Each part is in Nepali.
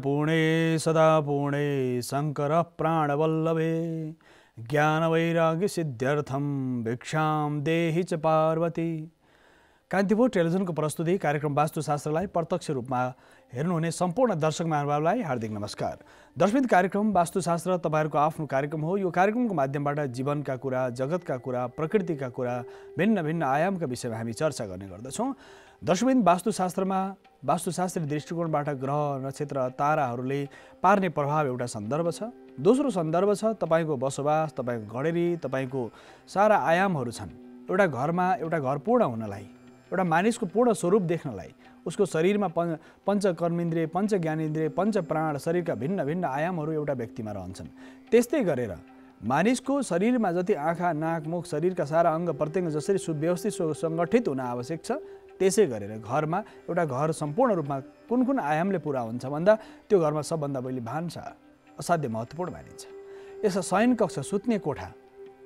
पूर्णे सदा पूर्णे शङ्कर प्राणवल्लभे ज्ञानवैराग्य सिद्ध्यर्थम भिक्षाम देहि च पार्वती। कान्तिपुर टेलिभिजनको प्रस्तुति कार्यक्रम वास्तुशास्त्रलाई प्रत्यक्ष रूपमा हेर्नुहुने सम्पूर्ण दर्शक महानुभावलाई हार्दिक नमस्कार। दर्शक कार्यक्रम वास्तुशास्त्र तपाईहरुको आफ्नो कार्यक्रम हो। यो कार्यक्रमको माध्यमबाट जीवनका कुरा, जगतका कुरा, प्रकृतिका कुरा, भिन्न भिन्न आयामका विषयमा हामी चर्चा गर्ने गर्दछौँ। दर्शक वास्तुशास्त्रमा वास्तुशास्त्रीय दृष्टिकोणबाट ग्रह, नक्षत्र, ताराहरूले पार्ने प्रभाव एउटा सन्दर्भ छ। दोस्रो सन्दर्भ छ तपाईको बसोबास, तपाईको घडेरी, तपाईको सारा आयामहरू छन्। एउटा घरमा एउटा घर पूर्ण हुनलाई, एउटा मानिसको पूर्ण स्वरूप देख्नलाई उसको शरीरमा पञ्चकर्मेन्द्रिय, पञ्चज्ञानेन्द्रिय, पञ्चप्राण, शरीरका भिन्न भिन्न आयामहरू एउटा व्यक्तिमा रहन्छन्। त्यस्तै गरेर मानिसको शरीरमा जति आँखा, नाक, मुख, शरीरका सारा अङ्ग प्रत्यङ्ग जसरी सुव्यवस्थित सङ्गठित हुन आवश्यक छ, त्यसै गरेर घरमा एउटा घर सम्पूर्ण रूपमा कुन कुन आयामले पुरा हुन्छ भन्दा त्यो घरमा सबभन्दा पहिले भान्सा असाध्य महत्त्वपूर्ण मानिन्छ। यसो शयन कक्ष, सुत्ने कोठा,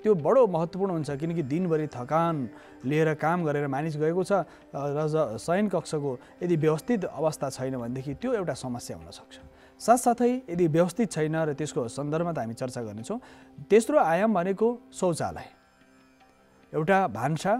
त्यो बडो महत्त्वपूर्ण हुन्छ किनकि दिनभरि थकान लिएर काम गरेर मानिस गएको छ र शयन कक्षको यदि व्यवस्थित अवस्था छैन भनेदेखि त्यो एउटा समस्या हुन सक्छ। साथसाथै यदि व्यवस्थित छैन र त्यसको सन्दर्भमा त हामी चर्चा गर्नेछौँ। तेस्रो आयाम भनेको शौचालय, एउटा भान्सा,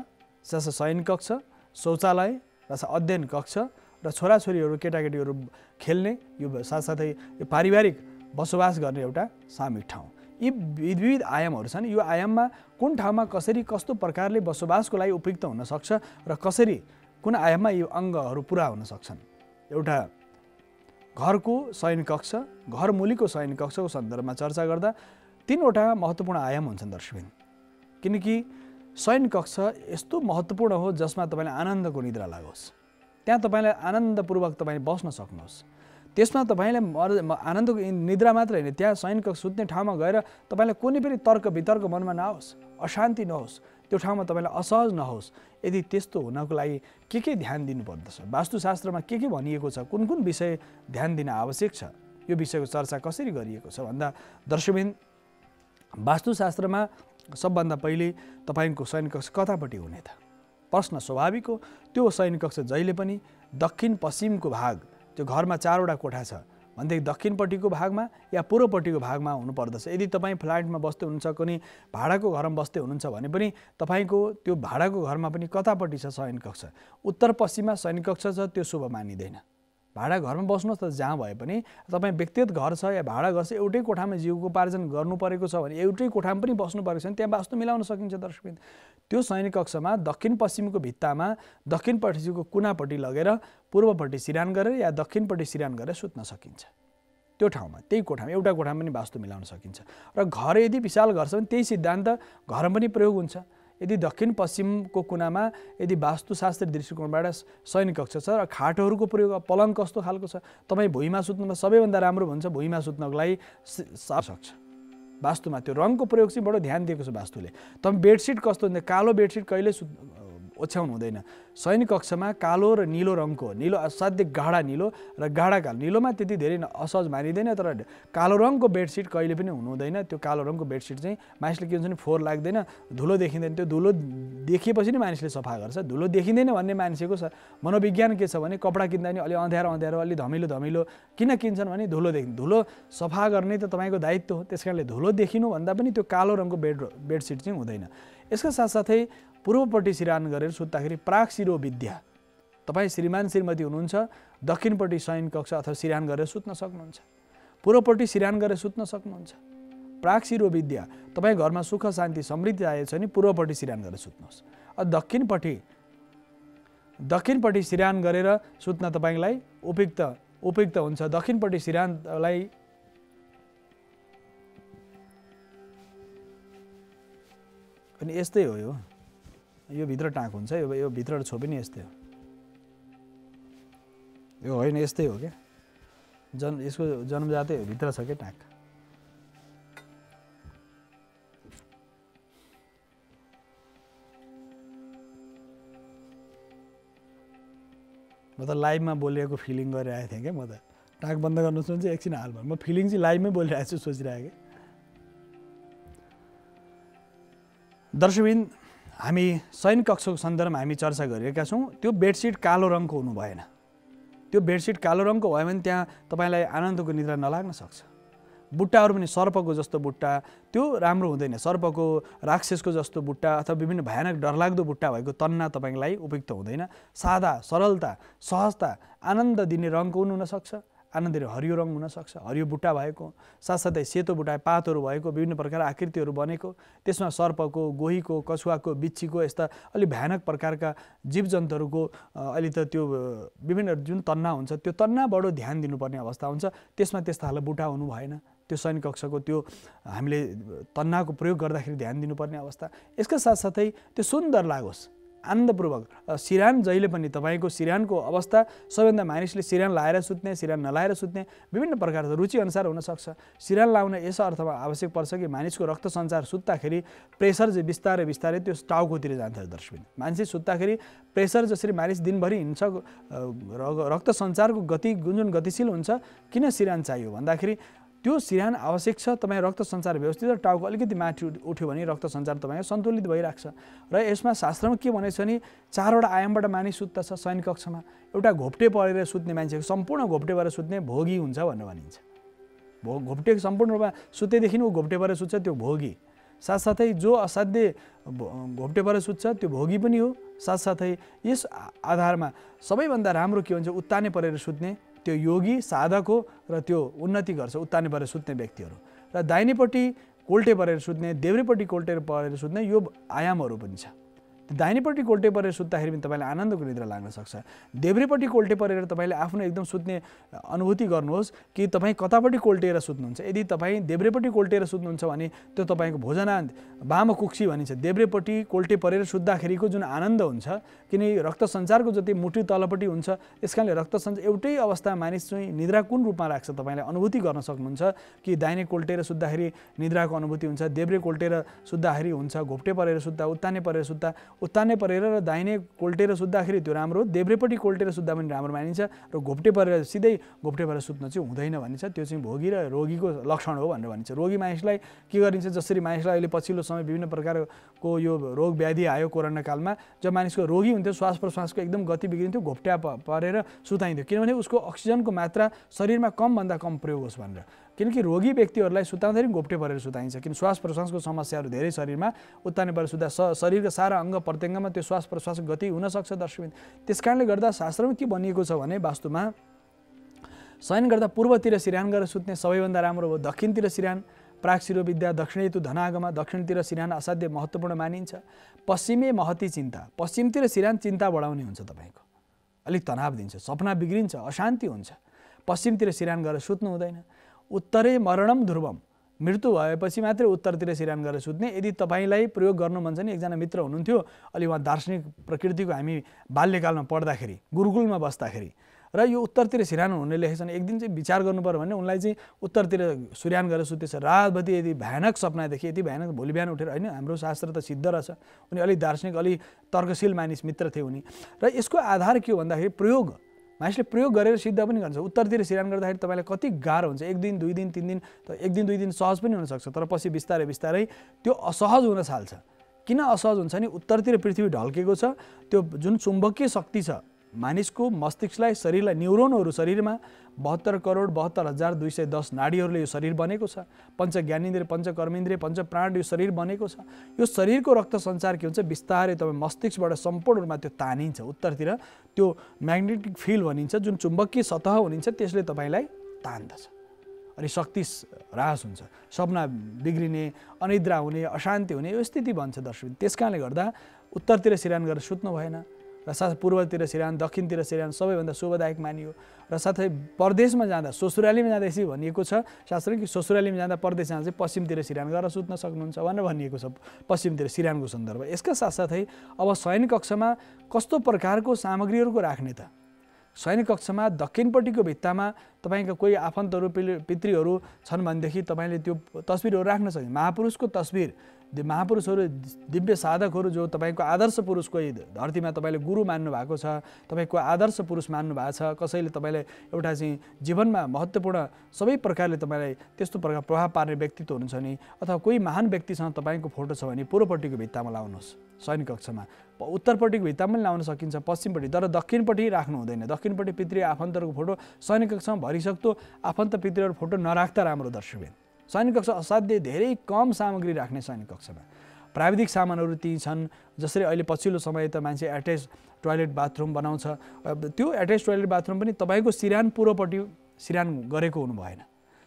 जसमा शयन कक्ष, शौचालय, जसमा अध्ययन कक्ष र छोराछोरीहरू, केटाकेटीहरू खेल्ने, यो साथसाथै यो पारिवारिक बसोबास गर्ने एउटा सामूहिक ठाउँ। यी विविध आयामहरू छन्। यो आयाममा कुन ठाउँमा कसरी कस्तो प्रकारले बसोबासको लागि उपयुक्त हुन सक्छ र कसरी कुन आयाममा यो अङ्गहरू पुरा हुन सक्छन्। एउटा घरको शयन कक्ष, घर मुलीको शयन कक्षको सन्दर्भमा चर्चा गर्दा तीनवटा महत्त्वपूर्ण आयाम हुन्छन् दर्शकबिन। किनकि शयन कक्ष यस्तो महत्त्वपूर्ण हो जसमा तपाईँलाई आनन्दको निद्रा लागोस्, त्यहाँ तपाईँलाई आनन्दपूर्वक तपाईँ बस्न सक्नुहोस्। त्यसमा तपाईँलाई आनन्दको निद्रा मात्र होइन, त्यहाँ शयन कक्ष सुत्ने ठाउँमा गएर तपाईँलाई कुनै पनि तर्क वितर्क मनमा नहोस्, अशान्ति नहोस्, त्यो ठाउँमा तपाईँलाई असहज नहोस्। यदि त्यस्तो हुनको लागि के ध्यान दिनुपर्दछ, वास्तुशास्त्रमा के भनिएको छ, कुन कुन विषय ध्यान दिन आवश्यक छ, यो विषयको चर्चा कसरी गरिएको छ भन्दा दर्शकबिन वास्तुशास्त्रमा सबभन्दा पहिले तपाईँको शयन कक्ष कतापट्टि हुने त प्रश्न स्वाभाविक हो। त्यो शयन कक्ष जहिले पनि दक्षिण पश्चिमको भाग, त्यो घरमा चारवटा कोठा छ भनेदेखि दक्षिणपट्टिको भागमा या पूर्वपट्टिको भागमा हुनुपर्दछ। यदि तपाईँ फ्ल्याटमा बस्दै हुनुहुन्छ, कुनै भाडाको घरमा बस्दै हुनुहुन्छ भने पनि तपाईँको त्यो भाडाको घरमा पनि कतापट्टि छ शयन कक्ष, उत्तर पश्चिममा शयन कक्ष छ, त्यो शुभ मानिँदैन। भाडा घरमा बस्नुहोस् त जहाँ भए पनि, तपाईँ व्यक्तिगत घर छ या भाडा घर छ, एउटै कोठामा जीविकोपार्जन गर्नु परेको छ भने एउटै कोठामा पनि बस्नु परेको छ भने त्यहाँ वास्तु मिलाउन सकिन्छ दर्शकबिन। त्यो शयन कक्षमा दक्षिण पश्चिमको भित्तामा दक्षिणपट्टिको कुनापट्टि लगेर पूर्वपट्टि सिरान गरेर या दक्षिणपट्टि सिरान गरेर सुत्न सकिन्छ। त्यो ठाउँमा, त्यही कोठामा, एउटा कोठामा पनि वास्तु मिलाउन सकिन्छ। र घर यदि विशाल घर छ भने त्यही सिद्धान्त घरमा पनि प्रयोग हुन्छ। यदि दक्षिण पश्चिमको कुनामा यदि वास्तुशास्त्रीय दृष्टिकोणबाट शयन कक्ष छ र खाटहरूको प्रयोग, पलङ कस्तो खालको छ, तपाईँ भुइँमा सुत्नुमा सबैभन्दा राम्रो हुन्छ भुइँमा सुत्नको लागि सक्छ। वास्तुमा त्यो रङको प्रयोग चाहिँ बडो ध्यान दिएको छ वास्तुले। तपाईँ बेडसिट कस्तो हुन्छ, कालो बेडसिट कहिले ओछ्याउनु हुँदैन। शयन कक्षमा कालो र निलो रङको, निलो असाध्य गाढा निलो र गाढा कालो, निलोमा त्यति धेरै असहज मानिँदैन, तर कालो रङको बेडसिट कहिले पनि हुनु हुँदैन। त्यो कालो रङको बेडसिट चाहिँ मानिसले के हुन्छ भने फोहोर लाग्दैन, धुलो देखिँदैन। त्यो धुलो देखिएपछि नै मानिसले सफा गर्छ। धुलो देखिँदैन भन्ने मान्छेको मनोविज्ञान के छ भने कपडा किन्दा नि अलि अँध्यारो अलि धमिलो किन किन्छन् भने धुलो देखिन्छ। धुलो सफा गर्ने त तपाईँको दायित्व हो, त्यस कारणले धुलो देखिनु भन्दा पनि त्यो कालो रङको बेडसिट चाहिँ हुँदैन। यसका साथसाथै पूर्वपट्टि सिरान गरेर सुत्दाखेरि प्राक शिरो विद्या, तपाईँ श्रीमान श्रीमती हुनुहुन्छ, दक्षिणपट्टि शयन कक्ष अथवा सिरान गरेर सुत्न सक्नुहुन्छ, पूर्वपट्टि सिरान गरेर सुत्न सक्नुहुन्छ। प्राक शिरो विद्या, तपाईँ घरमा सुख शान्ति समृद्धि आएको छ भने पूर्वपट्टि सिरान गरेर सुत्नुहोस्। दक्षिणपट्टि सिरान गरेर सुत्न तपाईँलाई उपयुक्त हुन्छ। दक्षिणपट्टि सिरानलाई पनि यस्तै हो, यो भित्र टाँक हुन्छ, यो भित्र छो पनि यस्तै हो, यो होइन यस्तै हो क्या, यसको जन्मजातै हो, भित्र छ क्या टाँक। म त लाइभमा बोलेको फिलिङ गरिरहेको थिएँ क्या, म त टाँक बन्द गर्नु चाहिँ एकछिन हालमा म फिलिङ चाहिँ लाइभमै बोलिरहेको छु सोचिरहेको। दर्शकबिन हामी शयन कक्षको सन्दर्भमा हामी चर्चा गरिरहेका छौँ। त्यो बेडसिट कालो रङको हुनु भएन, त्यो बेडसिट कालो रङको भयो भने त्यहाँ तपाईँलाई आनन्दको निद्रा नलाग्न सक्छ। बुट्टाहरू पनि सर्पको जस्तो बुट्टा त्यो राम्रो हुँदैन। सर्पको, राक्षसको जस्तो बुट्टा अथवा विभिन्न भयानक डरलाग्दो बुट्टा भएको तन्ना तपाईँलाई उपयुक्त हुँदैन। सादा, सरलता, सहजता, आनन्द दिने रङको हुनसक्छ, आनन्द दिने हरियो रङ हुनसक्छ, हरियो बुट्टा भएको, साथसाथै सेतो बुट्टा, पातहरू भएको, विभिन्न प्रकार आकृतिहरू बनेको, त्यसमा सर्पको, गोहीको, कछुवाको, बिच्छीको यस्ता अलि भयानक प्रकारका जीवजन्तुहरूको अहिले त त्यो विभिन्न जुन तन्ना हुन्छ त्यो तन्ना बडो ध्यान दिनुपर्ने अवस्था हुन्छ। त्यसमा त्यस्ता खालको बुट्टा हुनु भएन। त्यो शयन कक्षको त्यो हामीले तन्नाको प्रयोग गर्दाखेरि ध्यान दिनुपर्ने अवस्था। यसका साथसाथै त्यो सुन्दर लागोस्, आनन्दपूर्वक। सिरान जहिले पनि तपाईँको सिरानको अवस्था सबैभन्दा मानिसले सिरान लाएर सुत्ने, सिरान नलाएर सुत्ने विभिन्न प्रकारको रुचिअनुसार हुनसक्छ। सिरान लाउन यस अर्थमा आवश्यक पर्छ कि मानिसको रक्त सञ्चार सुत्दाखेरि प्रेसर चाहिँ बिस्तारै बिस्तारै त्यो टाउकोतिर जान्छ। दर्शक, मान्छे सुत्दाखेरि प्रेसर जसरी मानिस दिनभरि हिँड्छ, रक्त सञ्चारको गति जुन गतिशील हुन्छ, किन सिरान चाहियो भन्दाखेरि त्यो सिरान आवश्यक छ। तपाईँ रक्त सञ्चार व्यवस्थित र टाउको अलिकति माथि उठ्यो भने रक्त सञ्चार तपाईँको सन्तुलित भइराख्छ। र यसमा शास्त्रमा के भनेको छ भने 4वटा आयामबाट मानिस सुत्दछ शयन कक्षमा। एउटा घोप्टे परेर सुत्ने मान्छे, सम्पूर्ण घोप्टे भएर सुत्ने भोगी हुन्छ भनेर भनिन्छ। घोप्टे सम्पूर्ण रूपमा सुतेदेखि ऊ घोप्टे भएर सुत्छ, त्यो भोगी। साथसाथै जो असाध्य घोप्टे भएर सुत्छ त्यो भोगी पनि हो। साथसाथै यस आधारमा सबैभन्दा राम्रो के भन्छ, उत्ताने परेर सुत्ने त्यो योगी साधक हो र त्यो उन्नति गर्छ उत्ताने परेर सुत्ने व्यक्तिहरू। र दाहिनेपट्टि कोल्टे परेर सुत्ने, देब्रेपट्टि कोल्टे परेर सुत्ने यो आयामहरू पनि छ। दाहिनेपट्टि कोल्टे परेर सुत्दाखेरि पनि तपाईँलाई आनन्दको निद्रा लाग्न सक्छ। देब्रेपट्टि कोल्टे परेर तपाईँले आफ्नो एकदम सुत्ने अनुभूति गर्नुहोस् कि तपाईँ कतापट्टि कोल्टिएर सुत्नुहुन्छ। यदि तपाईँ देब्रेपट्टि कोल्टिएर सुत्नुहुन्छ भने त्यो तपाईँको भोजनान्त वामकुक्षी भनिन्छ। देब्रेपट्टि कोल्टे परेर सुत्दाखेरिको जुन आनन्द हुन्छ, किनकि रक्त सञ्चारको जति मुटु तलपट्टि हुन्छ, त्यस कारणले रक्त सञ्चार एउटै अवस्था मानिस चाहिँ निद्रा कुन रूपमा राख्छ तपाईँले अनुभूति गर्न सक्नुहुन्छ कि दाहिने कोल्टेर सुत्दाखेरि निद्राको अनुभूति हुन्छ, देब्रे कोल्टेर सुत्दाखेरि हुन्छ, घोप्टे परेर सुत्दा, उत्ताने परेर सुत्दा, उत्ताने परेर र दाहिने कोल्टेर सुत्दाखेरि त्यो राम्रो, देब्रेपट्टि कोल्टेर सुत्दा पनि राम्रो मानिन्छ। र घोप्टे परेर सिधै घोप्टे परेर सुत्न चाहिँ हुँदैन भनिन्छ। त्यो चाहिँ भोगी र रोगीको लक्षण हो भनेर भनिन्छ। रोगी मानिसलाई के गरिन्छ, जसरी मानिसलाई अहिले पछिल्लो समय विभिन्न प्रकारको यो रोग व्याधि आयो कोरोना कालमा, जब मानिसको रोगी हुन्थ्यो, श्वास प्रश्वासको एकदम गति बिग्रिन्थ्यो, घोप्ट्या परेर सुताइन्थ्यो, किनभने उसको अक्सिजनको मात्रा शरीरमा कमभन्दा कम प्रयोग होस् भनेर। किनकि रोगी व्यक्तिहरूलाई सुताउँदाखेरि घोप्टे परेर सुताइन्छ, किन श्वास प्रश्वासको समस्याहरू धेरै शरीरमा उत्ताने परेर सुत्दा शरीरका सारा अङ्ग प्रत्यङ्गमा त्यो श्वास प्रश्वासको गति हुनसक्छ। दर्शकबिन, त्यस कारणले गर्दा शास्त्रमा के भनिएको छ भने वास्तवमा शयन गर्दा पूर्वतिर सिरान गरेर सुत्ने सबैभन्दा राम्रो हो। दक्षिणतिर सिरान प्राग शिरोविद्या, दक्षिणेतु धनागमा, दक्षिणतिर सिरान असाध्य महत्त्वपूर्ण मानिन्छ। पश्चिमे महती चिन्ता, पश्चिमतिर सिरान चिन्ता बढाउने हुन्छ, तपाईँको अलिक तनाव दिन्छ, सपना बिग्रिन्छ, अशान्ति हुन्छ। पश्चिमतिर सिरान गरेर सुत्नु हुँदैन। उत्तरे मरणम ध्रुवम, मृत्यु भएपछि मात्रै उत्तरतिर सिरान गरेर सुत्ने। यदि तपाईँलाई प्रयोग गर्नु मन छ नि, एकजना मित्र हुनुहुन्थ्यो, अलि उहाँ दार्शनिक प्रकृतिको, हामी बाल्यकालमा पढ्दाखेरि गुरुकुलमा बस्दाखेरि, र यो उत्तरतिर सिरान हुने लेखेछन्। एक दिन चाहिँ विचार गर्नु पर्यो भने उनलाई चाहिँ उत्तरतिर सिरान गरेर सुतेछ। रातभरि यदि भयानक सपना देखे, यति भयानक, भोलि बिहान उठेर, होइन हाम्रो शास्त्र त सिद्ध रहेछ, उनी अलिक दार्शनिक, अलिक तर्कशील मानिस मित्र थिए उनी। र यसको आधार के हो भन्दाखेरि प्रयोग, मानिसले प्रयोग गरेर सिद्ध पनि गर्छ। उत्तरतिर सिरान गर्दाखेरि तपाईँलाई कति गाह्रो हुन्छ, 1 दिन 2 दिन 3 दिन, त 1 दिन 2 दिन सहज पनि हुनसक्छ, तर पछि बिस्तारै बिस्तारै त्यो असहज हुन थाल्छ। किन असहज हुन्छ नि, उत्तरतिर पृथ्वी ढल्केको छ, त्यो जुन चुम्बकीय शक्ति छ मानिसको मस्तिष्कलाई, शरीरलाई, न्युरोनहरू शरीरमा 72,72,210 नाडीहरूले यो शरीर बनेको छ। पञ्च ज्ञानेन्द्रिय, पञ्च कर्मेन्द्रिय, पञ्च प्राण यो शरीर बनेको छ। यो शरीरको रक्त सञ्चार के हुन्छ, बिस्तारै तपाईँ मस्तिष्कबाट सम्पूर्ण रूपमा त्यो तानिन्छ उत्तरतिर। त्यो म्याग्नेटिक फिल्ड भनिन्छ, जुन चुम्बकीय सतह भनिन्छ, त्यसले तपाईँलाई तान्दछ। अनि शक्ति ह्रास हुन्छ, सपना बिग्रिने, अनिद्रा हुने, अशान्ति हुने यो स्थिति बन्छ। दर्शक, त्यस कारणले गर्दा उत्तरतिर सिरान गरेर सुत्नु भएन। र साथै पूर्वतिर सिरान, दक्षिणतिर सिरान सबैभन्दा शुभदायक मानियो। र साथै परदेशमा जाँदा, ससुरालीमा जाँदा यसरी भनिएको छ शास्त्र कि ससुरालीमा जाँदा, परदेश जाँदा चाहिँ पश्चिमतिर सिरान गरेर सुत्न सक्नुहुन्छ भनेर भनिएको छ, पश्चिमतिर सिरानको सन्दर्भ। यसका साथसाथै अब शयन कक्षमा कस्तो प्रकारको सामग्रीहरूको राख्ने त, शयन कक्षमा दक्षिणपट्टिको भित्तामा तपाईँका कोही आफन्तहरू, पितृहरू छन् भनेदेखि तपाईँले त्यो तस्बिरहरू राख्न सक्नुहुन्छ। महापुरुषको तस्बिर, महापुरुषहरू, दिव्य साधकहरू, जो तपाईँको आदर्श पुरुष, कोही धरतीमा तपाईँले गुरु मान्नु भएको छ, तपाईँको आदर्श पुरुष मान्नु भएको छ, कसैले तपाईँलाई एउटा चाहिँ जीवनमा महत्त्वपूर्ण सबै प्रकारले तपाईँलाई त्यस्तो प्रकार प्रभाव पार्ने व्यक्तित्व हुनुहुन्छ नि, अथवा कोही महान व्यक्तिसँग तपाईँको फोटो छ भने पूर्वपट्टिको भित्तामा लाउनुहोस्। सैनिक कक्षमा। उत्तरपट्टिको भित्तामा पनि लाउन सकिन्छ, पश्चिमपट्टि, तर दक्षिणपट्टि राख्नु हुँदैन। दक्षिणपट्टि पितृ आफन्तहरूको फोटो सैनिक कक्षमा भरिसक्दो आफन्त पितृहरू फोटो नराख्दा राम्रो दर्शकबिन। सैनिक कक्ष असाध्यै धेरै कम सामग्री राख्ने सैनिक कक्षमा। प्राविधिक सामानहरू ती छन्, जसरी अहिले पछिल्लो समय त मान्छे एट्याच टोयलेट बाथरुम बनाउँछ। त्यो एट्याच टोयलेट बाथरुम पनि तपाईँको सिरान पूर्वपट्टि सिरान गरेको हुनु भएन।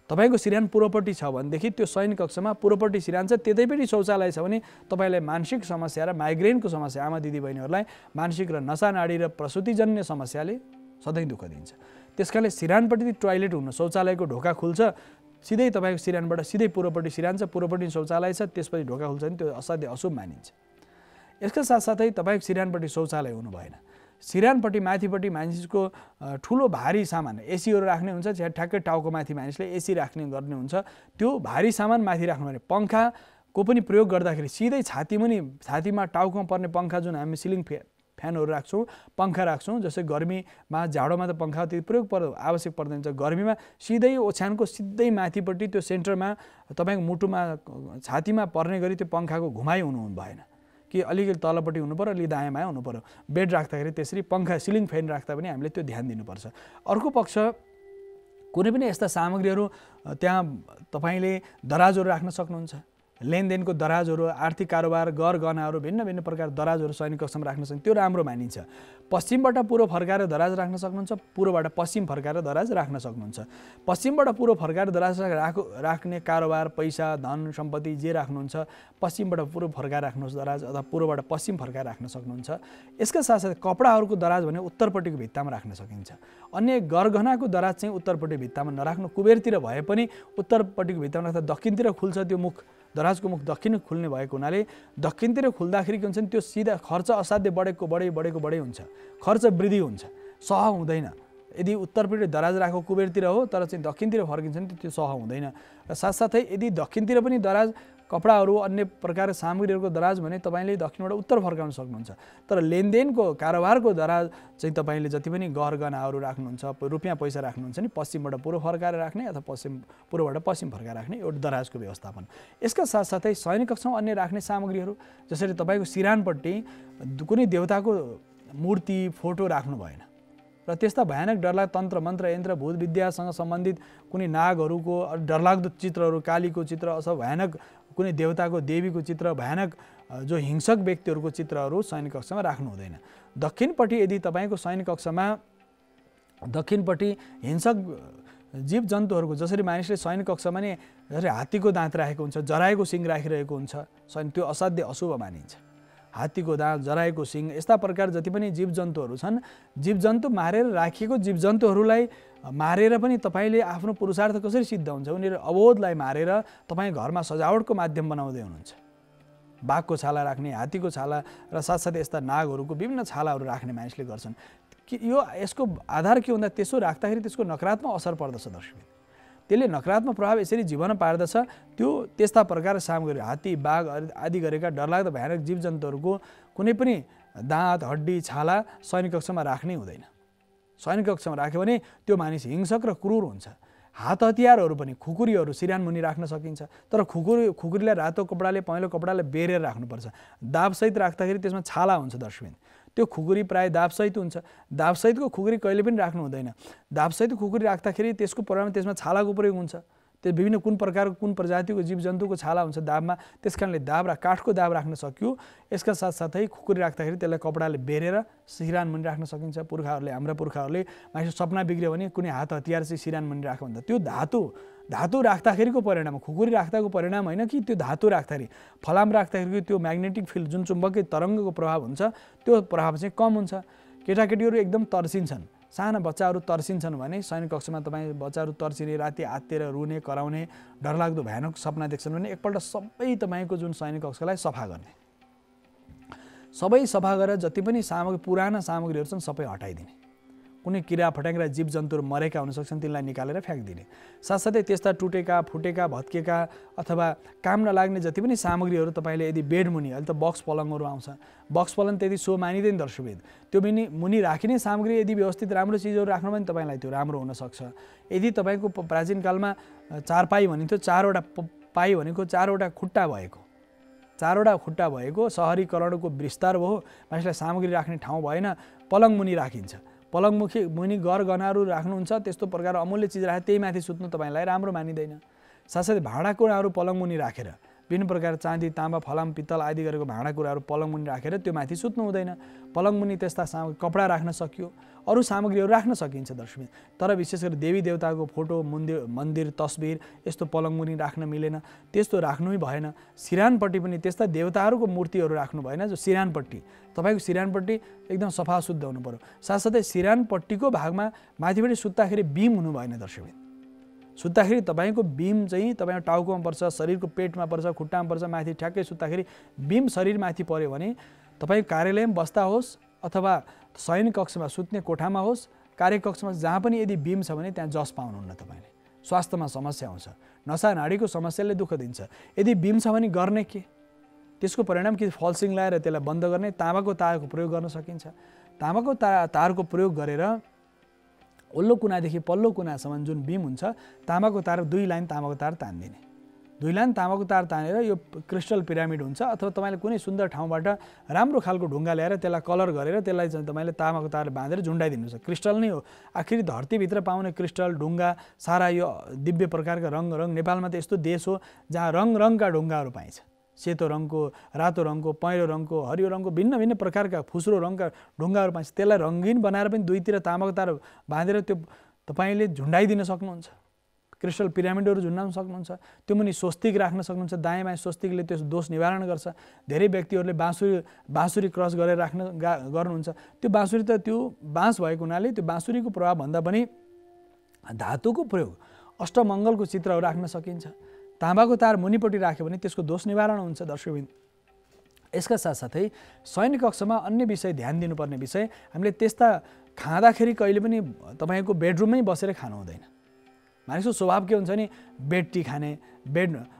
तपाईँको सिरान पूर्वपट्टि छ भनेदेखि त्यो सैनिक कक्षमा पूर्वपट्टि सिरान छ, त्यतैपट्टि शौचालय छ भने तपाईँलाई मानसिक समस्या र माइग्रेनको समस्या, आमा दिदीबहिनीहरूलाई मानसिक र नसा नाडी र प्रसुतिजन्य समस्याले सधैँ दुःख दिन्छ। त्यसकारणले सिरानपट्टि टोयलेट हुनु, शौचालयको ढोका खुल्छ, सिधै तपाईँको सिरानबाट सिधै पूर्वपट्टि सिरान छ, पूर्वपट्टि शौचालय छ, त्यसपछि ढोका खुल्छ भने त्यो असाध्य अशुभ मानिन्छ। यसका साथसाथै तपाईँको सिरानपट्टि शौचालय हुनु भएन। सिरानपट्टि माथिपट्टि मानिसको ठुलो भारी सामान एसीहरू राख्ने हुन्छ, ठ्याक्कै टाउको माथि मानिसले एसी राख्ने गर्ने हुन्छ, त्यो भारी सामान माथि राख्नु भने पङ्खाको पनि प्रयोग गर्दाखेरि सिधै छातीमा टाउकोमा पर्ने पङ्खा जुन हामी सिलिङ फ्यानहरू राख्छौँ, पङ्खा राख्छौँ, जस्तै गर्मीमा जाडोमा त पङ्खा त्यति प्रयोग आवश्यक पर्दैन, गर्मीमा सिधै ओछ्यानको सिधै माथिपट्टि त्यो सेन्टरमा तपाईँको मुटुमा छातीमा पर्ने गरी त्यो पङ्खाको घुमाइ हुनु भएन कि अलिकति तलपट्टि हुनु पर्यो, अलि दायाँ बायाँ हुनु पर्यो। बेड राख्दाखेरि त्यसरी पङ्खा सिलिङ फ्यान राख्दा पनि हामीले त्यो ध्यान दिनुपर्छ। अर्को पक्ष कुनै पनि यस्ता सामग्रीहरू त्यहाँ तपाईँले दराजहरू राख्न सक्नुहुन्छ, लेनदेनको दराजहरू, आर्थिक कारोबार, गहनाहरू, भिन्न भिन्न प्रकार दराजहरू सैनिक कक्षमा राख्न सक्छ, त्यो राम्रो मानिन्छ। पश्चिमबाट पूर्व फर्काएर दराज राख्न सक्नुहुन्छ, पूर्वबाट पश्चिम फर्काएर दराज राख्न सक्नुहुन्छ। पश्चिमबाट पूर्व फर्काएर दराज राख्ने कारोबार, पैसा, धन, सम्पत्ति जे राख्नुहुन्छ, पश्चिमबाट पूर्व फर्काएर राख्नुहोस् दराज, अथवा पूर्वबाट पश्चिम फर्काएर राख्न सक्नुहुन्छ। यसका साथसाथै कपडाहरूको दराज भने उत्तरपट्टिको भित्तामा राख्न सकिन्छ। अन्य गहनाको दराज चाहिँ उत्तरपट्टि भित्तामा नराख्नु, कुबेरतिर भए पनि उत्तरपट्टिको भित्तामा राख्दा दक्षिणतिर खुल्छ, त्यो मुख दराजको मुख दक्षिण खुल्ने भएको हुनाले दक्षिणतिर खुल्दाखेरि के हुन्छ नि, त्यो सिधा खर्च असाध्य बढेको बढै हुन्छ, खर्च वृद्धि हुन्छ, सह हुँदैन। यदि उत्तरपट्टि दराज राखेको कुबेरतिर हो तर चाहिँ दक्षिणतिर फर्किन्छ नि त्यो सह हुँदैन। र साथसाथै यदि दक्षिणतिर पनि दराज कपडाहरू अन्य प्रकार सामग्रीहरूको दराज भने तपाईँले दक्षिणबाट उत्तर फर्काउन सक्नुहुन्छ। तर लेनदेनको कारोबारको दराज चाहिँ तपाईँले जति पनि गहनाहरू राख्नुहुन्छ, रुपियाँ पैसा राख्नुहुन्छ नि, पश्चिमबाट पूर्व फर्काएर राख्ने अथवा पूर्वबाट पश्चिम फर्काएर राख्ने एउटा दराजको व्यवस्थापन। यसका साथसाथै सैनिक कक्षमा अन्य राख्ने सामग्रीहरू जसरी तपाईँको सिरानपट्टि कुनै देवताको मूर्ति, फोटो राख्नु भएन र त्यस्ता भयानक डरलाग्दो तन्त्र मन्त्र यन्त्र भूत विद्यासँग सम्बन्धित कुनै नागहरूको डरलाग्दो चित्रहरू, कालीको चित्र अथवा भयानक कुनै देवताको देवीको चित्र, भयानक जो हिंसक व्यक्तिहरूको चित्रहरू सैनिक कक्षमा राख्नु हुँदैन। दक्षिणपट्टि यदि तपाईँको सैनिक कक्षमा दक्षिणपट्टि हिंसक जीव जन्तुहरूको जसरी मानिसले सैनिक कक्षमा नि जसरी हात्तीको दाँत राखेको हुन्छ, जराएको सिङ राखिरहेको हुन्छ, त्यो असाध्य अशुभ मानिन्छ। हात्तीको दाँत, जराएको सिङ, यस्ता प्रकार जति पनि जीवजन्तुहरू छन्, जीवजन्तु मारेर राखिएको जीवजन्तुहरूलाई मारेर पनि तपाईँले आफ्नो पुरुषार्थ कसरी सिद्ध हुन्छ? उनीहरू अबोधलाई मारेर तपाईँ घरमा सजावटको माध्यम बनाउँदै हुनुहुन्छ। बाघको छाला राख्ने, हात्तीको छाला र साथसाथै यस्ता नागहरूको विभिन्न छालाहरू राख्ने मानिसले गर्छन्। कि यसको आधार के हुँदा त्यसो राख्दाखेरि त्यसको नकारात्मक असर पर्दछ दर्शक, त्यसले नकारात्मक प्रभाव यसरी जीवन पार्दछ। त्यो त्यस्ता प्रकार सामग्री हात्ती, बाघ आदि गरेका डरलाग्दो भयानक जीवजन्तुहरूको कुनै पनि दाँत, हड्डी, छाला सैनिक कक्षमा राख्नै हुँदैन। सैनिक कक्षमा राख्यो भने त्यो मानिस हिंसक र क्रूर हुन्छ। हात हतियारहरू पनि खुकुरीहरू सिरान मुनि राख्न सकिन्छ, तर खुकुरीलाई रातो कपडाले, पहेँलो कपडाले बेरेर राख्नुपर्छ। दाबसहित राख्दाखेरि त्यसमा छाला हुन्छ दर्शकबिन, त्यो खुकुरी प्राय दाबसहित हुन्छ। दाबसहितको खुकुरी कहिले पनि राख्नु हुँदैन। दाबसहितको खुकुरी राख्दाखेरि त्यसको परिणाममा त्यसमा छालाको प्रयोग हुन्छ। त्यो विभिन्न कुन प्रकारको कुन प्रजातिको जीवजन्तुको छाला हुन्छ दाबमा, त्यस कारणले दाब र काठको दाब राख्न सकियो। यसका साथसाथै खुकुरी राख्दाखेरि त्यसलाई कपडाले बेरेर सिरान मुनि राख्न सकिन्छ। हाम्रा पुर्खाहरूले मान्छे सपना बिग्रियो भने कुनै हात हतियार चाहिँ सिरान मुनि राख्यो भन्दा त्यो धातु राख्दाखेरिको परिणाम, खुकुरी राख्दाको परिणाम होइन कि त्यो धातु राख्दाखेरि, फलाम राख्दाखेरि त्यो म्याग्नेटिक फिल्ड जुन चुम्बकीय तरङ्गको प्रभाव हुन्छ त्यो प्रभाव चाहिँ कम हुन्छ। केटाकेटीहरू एकदम तर्सिन्छन्, साना बच्चाहरू तर्सिन्छन् भने सैनिक कक्षमा तपाईँ बच्चाहरू तर्सिने, राति आत्तिएर रुने, कराउने, डरलाग्दो भयानक सपना देख्छन् भने एकपल्ट सबै तपाईँको जुन सैनिक कक्षलाई सफा गर्ने, सबै सफा गरेर जति पनि पुराना सामग्रीहरू छन् सबै हटाइदिने। कुनै किरा फट्याङ्ग्रा जीवजन्तुहरू मरेका हुन सक्छन् तिनलाई निकालेर फ्याँकिदिने। साथसाथै त्यस्ता टुटेका, फुटेका, भत्केका अथवा काम नलाग्ने जति पनि सामग्रीहरू तपाईँले यदि बेड मुनि, अहिले त बक्स पलङहरू आउँछ, बक्स पलङ त्यति सो मानिँदैन दर्शकवेद, त्यो मुनि राखिने सामग्री यदि व्यवस्थित राम्रो चिजहरू राख्नु भने तपाईँलाई त्यो राम्रो हुनसक्छ। यदि तपाईँको प्राचीन कालमा चारपाई भनिन्थ्यो, चारवटा पाई भनेको चारवटा खुट्टा भएको, चारवटा खुट्टा भएको सहरीकरणको विस्तार भयो, मानिसलाई सामग्री राख्ने ठाउँ भएन, पलङ मुनि राखिन्छ। पलङ मुनि गरगहनाहरू राख्नुहुन्छ, त्यस्तो प्रकार अमूल्य चिज राखे त्यही माथि सुत्नु तपाईँलाई राम्रो मानिँदैन। साथसाथै भाँडाकुँडाहरू पलङ मुनि राखेर, विभिन्न प्रकार चाँदी ताँबा फलाम पित्तल आदि गरेको भाँडाकुँडाहरू पलङ मुनि राखेर त्यो माथि सुत्नु हुँदैन। पलङ मुनि त्यस्ता सामग्री कपडा राख्न सकियो, अरू सामग्रीहरू राख्न सकिन्छ दर्शक। तर विशेष गरी देवी देवताको फोटो, मन्दिर तस्बिर यस्तो पलङ मुनि राख्न मिलेन, त्यस्तो राख्नै भएन। सिरानपट्टि पनि त्यस्ता देवताहरूको मूर्तिहरू राख्नु भएन। जो सिरानपट्टि तपाईँको सिरानपट्टि एकदम सफा शुद्ध हुनु पर्यो। साथसाथै सिरानपट्टिको भागमा माथिपट्टि सुत्दाखेरि बिम हुनु भएन दर्शक। सुत्दाखेरि तपाईँको बिम चाहिँ तपाईँको टाउकोमा पर्छ, शरीरको पेटमा पर्छ, खुट्टामा पर्छ, माथि ठ्याक्कै सुत्दाखेरि बिम शरीरमाथि पर्यो भने तपाईँ कार्यालयमा बस्दा होस् अथवा शयन कक्षमा सुत्ने कोठामा होस्, कार्यकक्षमा जहाँ पनि यदि बिम छ भने त्यहाँ जस पाउनुहुन्न। तपाईँले स्वास्थ्यमा समस्या आउँछ, नसा नाडीको समस्याले दुःख दिन्छ। यदि बिम छ भने गर्ने के? त्यसको परिणाम के? फल्सिङ लगाएर त्यसलाई बन्द गर्ने ताँबाको तारको प्रयोग गर्न सकिन्छ। ताँबाको तारको प्रयोग गरेर ओल्लो कुनादेखि पल्लो कुनासम्म जुन बिम हुन्छ, ताँबाको तार 2 लाइन ताँबाको तार तान्दिने। 2 लाइन ताँबाको तार तानेर यो क्रिस्टल पिरामिड हुन्छ अथवा तपाईँले कुनै सुन्दर ठाउँबाट राम्रो खालको ढुङ्गा ल्याएर त्यसलाई कलर गरेर त्यसलाई चाहिँ तपाईँले ताँबाको तार बाँधेर झुन्डाइदिनुहुन्छ। क्रिस्टल नै हो, आखिरी धरतीभित्र पाउने क्रिस्टल ढुङ्गा सारा यो दिव्य प्रकारका रङ नेपालमा त यस्तो देश हो जहाँ रङका ढुङ्गाहरू पाइन्छ। सेतो रङको, रातो रङको, पहेँलो रङको, हरियो रङको, भिन्न भिन्न प्रकारका फुस्रो रङका ढुङ्गाहरू पाइन्छ। त्यसलाई रङ्गीन बनाएर पनि दुईतिर ताँबाको तार बाँधेर त्यो तपाईँले झुन्डाइदिन सक्नुहुन्छ। क्रिस्टल पिरामिडहरू झुन्डाउन सक्नुहुन्छ। त्यो मुनि स्वस्तिक राख्न सक्नुहुन्छ। दायाँ बायाँ स्वस्तिकले त्यो दोष निवारण गर्छ। धेरै व्यक्तिहरूले बाँसुरी क्रस गरेर गर्नुहुन्छ। त्यो बाँसुरी त त्यो बाँस भएको हुनाले त्यो बाँसुरीको प्रभावभन्दा पनि धातुको प्रयोग, अष्टमङ्गलको चित्रहरू राख्न सकिन्छ। ताँबाको तार मुनिपट्टि राख्यो भने त्यसको दोष निवारण हुन्छ दर्शकबिन। यसका साथसाथै शयन कक्षमा अन्य विषय ध्यान दिनुपर्ने विषय, हामीले त्यस्ता खाँदाखेरि कहिले पनि तपाईँको बेडरुममै बसेर खानु हुँदैन। मानिसको स्वभाव के हुन्छ नि, बेड टी खाने,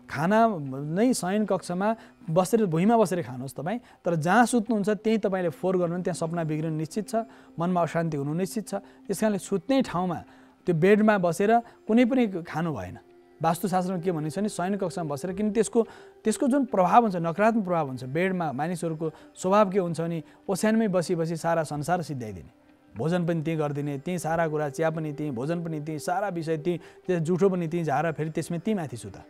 खाना नै शयन कक्षमा बसेर भुइँमा बसेर खानुहोस् तपाईँ। तर जहाँ सुत्नुहुन्छ त्यहीँ तपाईँले फोहोर गर्नु, त्यहाँ सपना बिग्रिनु निश्चित छ, मनमा अशान्ति हुनु निश्चित छ। त्यस कारणले सुत्ने ठाउँमा त्यो बेडमा बसेर कुनै पनि खानु भएन। वास्तुशास्त्रमा के भनिन्छ भने शयन कक्षमा बसेर, किन त्यसको जुन प्रभाव हुन्छ, नकारात्मक प्रभाव हुन्छ। बेडमा मानिसहरूको स्वभाव के हुन्छ भने ओछ्यानमै बसी सारा संसार सिद्ध्याइदिने, भोजन पनि त्यहीँ गरिदिने, त्यहीँ सारा कुरा, चिया पनि त्यहीँ, भोजन पनि त्यहीँ, सारा विषय त्यहीँ, त्यो जुठो पनि त्यहीँ झारेर फेरि त्यसमै त्यहीँ माथि सुता।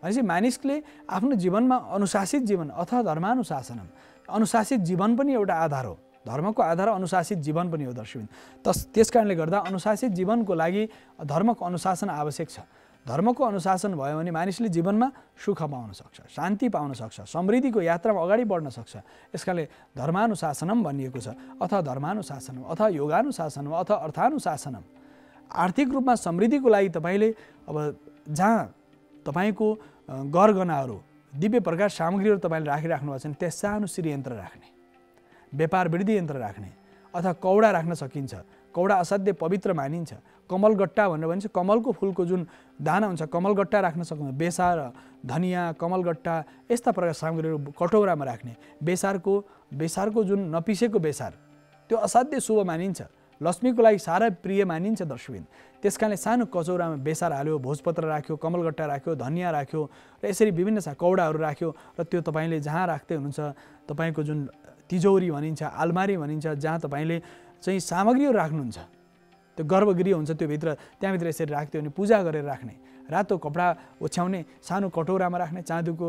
भनेपछि मानिसले आफ्नो जीवनमा अनुशासित जीवन अथवा धर्मानुशासनम, अनुशासित जीवन पनि एउटा आधार हो। धर्मको आधार अनुशासित जीवन पनि हो दर्शकबिन। त्यस कारणले गर्दा अनुशासित जीवनको लागि धर्मको अनुशासन आवश्यक छ। धर्मको अनुशासन भयो भने मानिसले जीवनमा सुख पाउन सक्छ, शान्ति पाउन सक्छ, समृद्धिको यात्रामा अगाडि बढ्न सक्छ। यसकारणले धर्मानुशासनम भनिएको छ, अथवा धर्मानुशासनम अथवा योगानुशासनम अथवा अर्थानुशासनम। आर्थिक रूपमा समृद्धिको लागि तपाईँले अब जहाँ तपाईँको गरगहनाहरू, दिव्य प्रकार सामग्रीहरू तपाईँले राखिराख्नु भएको छ भने त्यहाँ सानो श्री यन्त्र राख्ने, व्यापार वृद्धि यन्त्र राख्ने अथवा कौडा राख्न सकिन्छ। कौडा असाध्य पवित्र मानिन्छ। कमलगट्टा भनेर भनिन्छ, कमलको फुलको जुन दाना हुन्छ कमलगट्टा राख्न सक्नुहुन्छ। बेसार, धनियाँ, कमलगट्टा यस्ता प्रकार सामग्रीहरू कटौरामा राख्ने। बेसारको जुन नपिसेको बेसार त्यो असाध्य शुभ मानिन्छ, लक्ष्मीको लागि साह्रै प्रिय मानिन्छ दर्शकबिन। त्यस कारणले सानो कचौरामा बेसार हाल्यो, भोजपत्र राख्यो, कमलगट्टा राख्यो, धनियाँ राख्यो र यसरी विभिन्न कौडाहरू राख्यो र त्यो तपाईँले जहाँ राख्दै हुनुहुन्छ, तपाईँको जुन तिजौरी भनिन्छ, आलमारी भनिन्छ, जहाँ तपाईँले चाहिँ सामग्रीहरू राख्नुहुन्छ, त्यो गर्भगृह हुन्छ त्योभित्र, त्यहाँभित्र यसरी राख्थ्यो भने पूजा गरेर राख्ने। रातो कपडा ओछ्याउने, सानो कटौरामा राख्ने, चाँदीको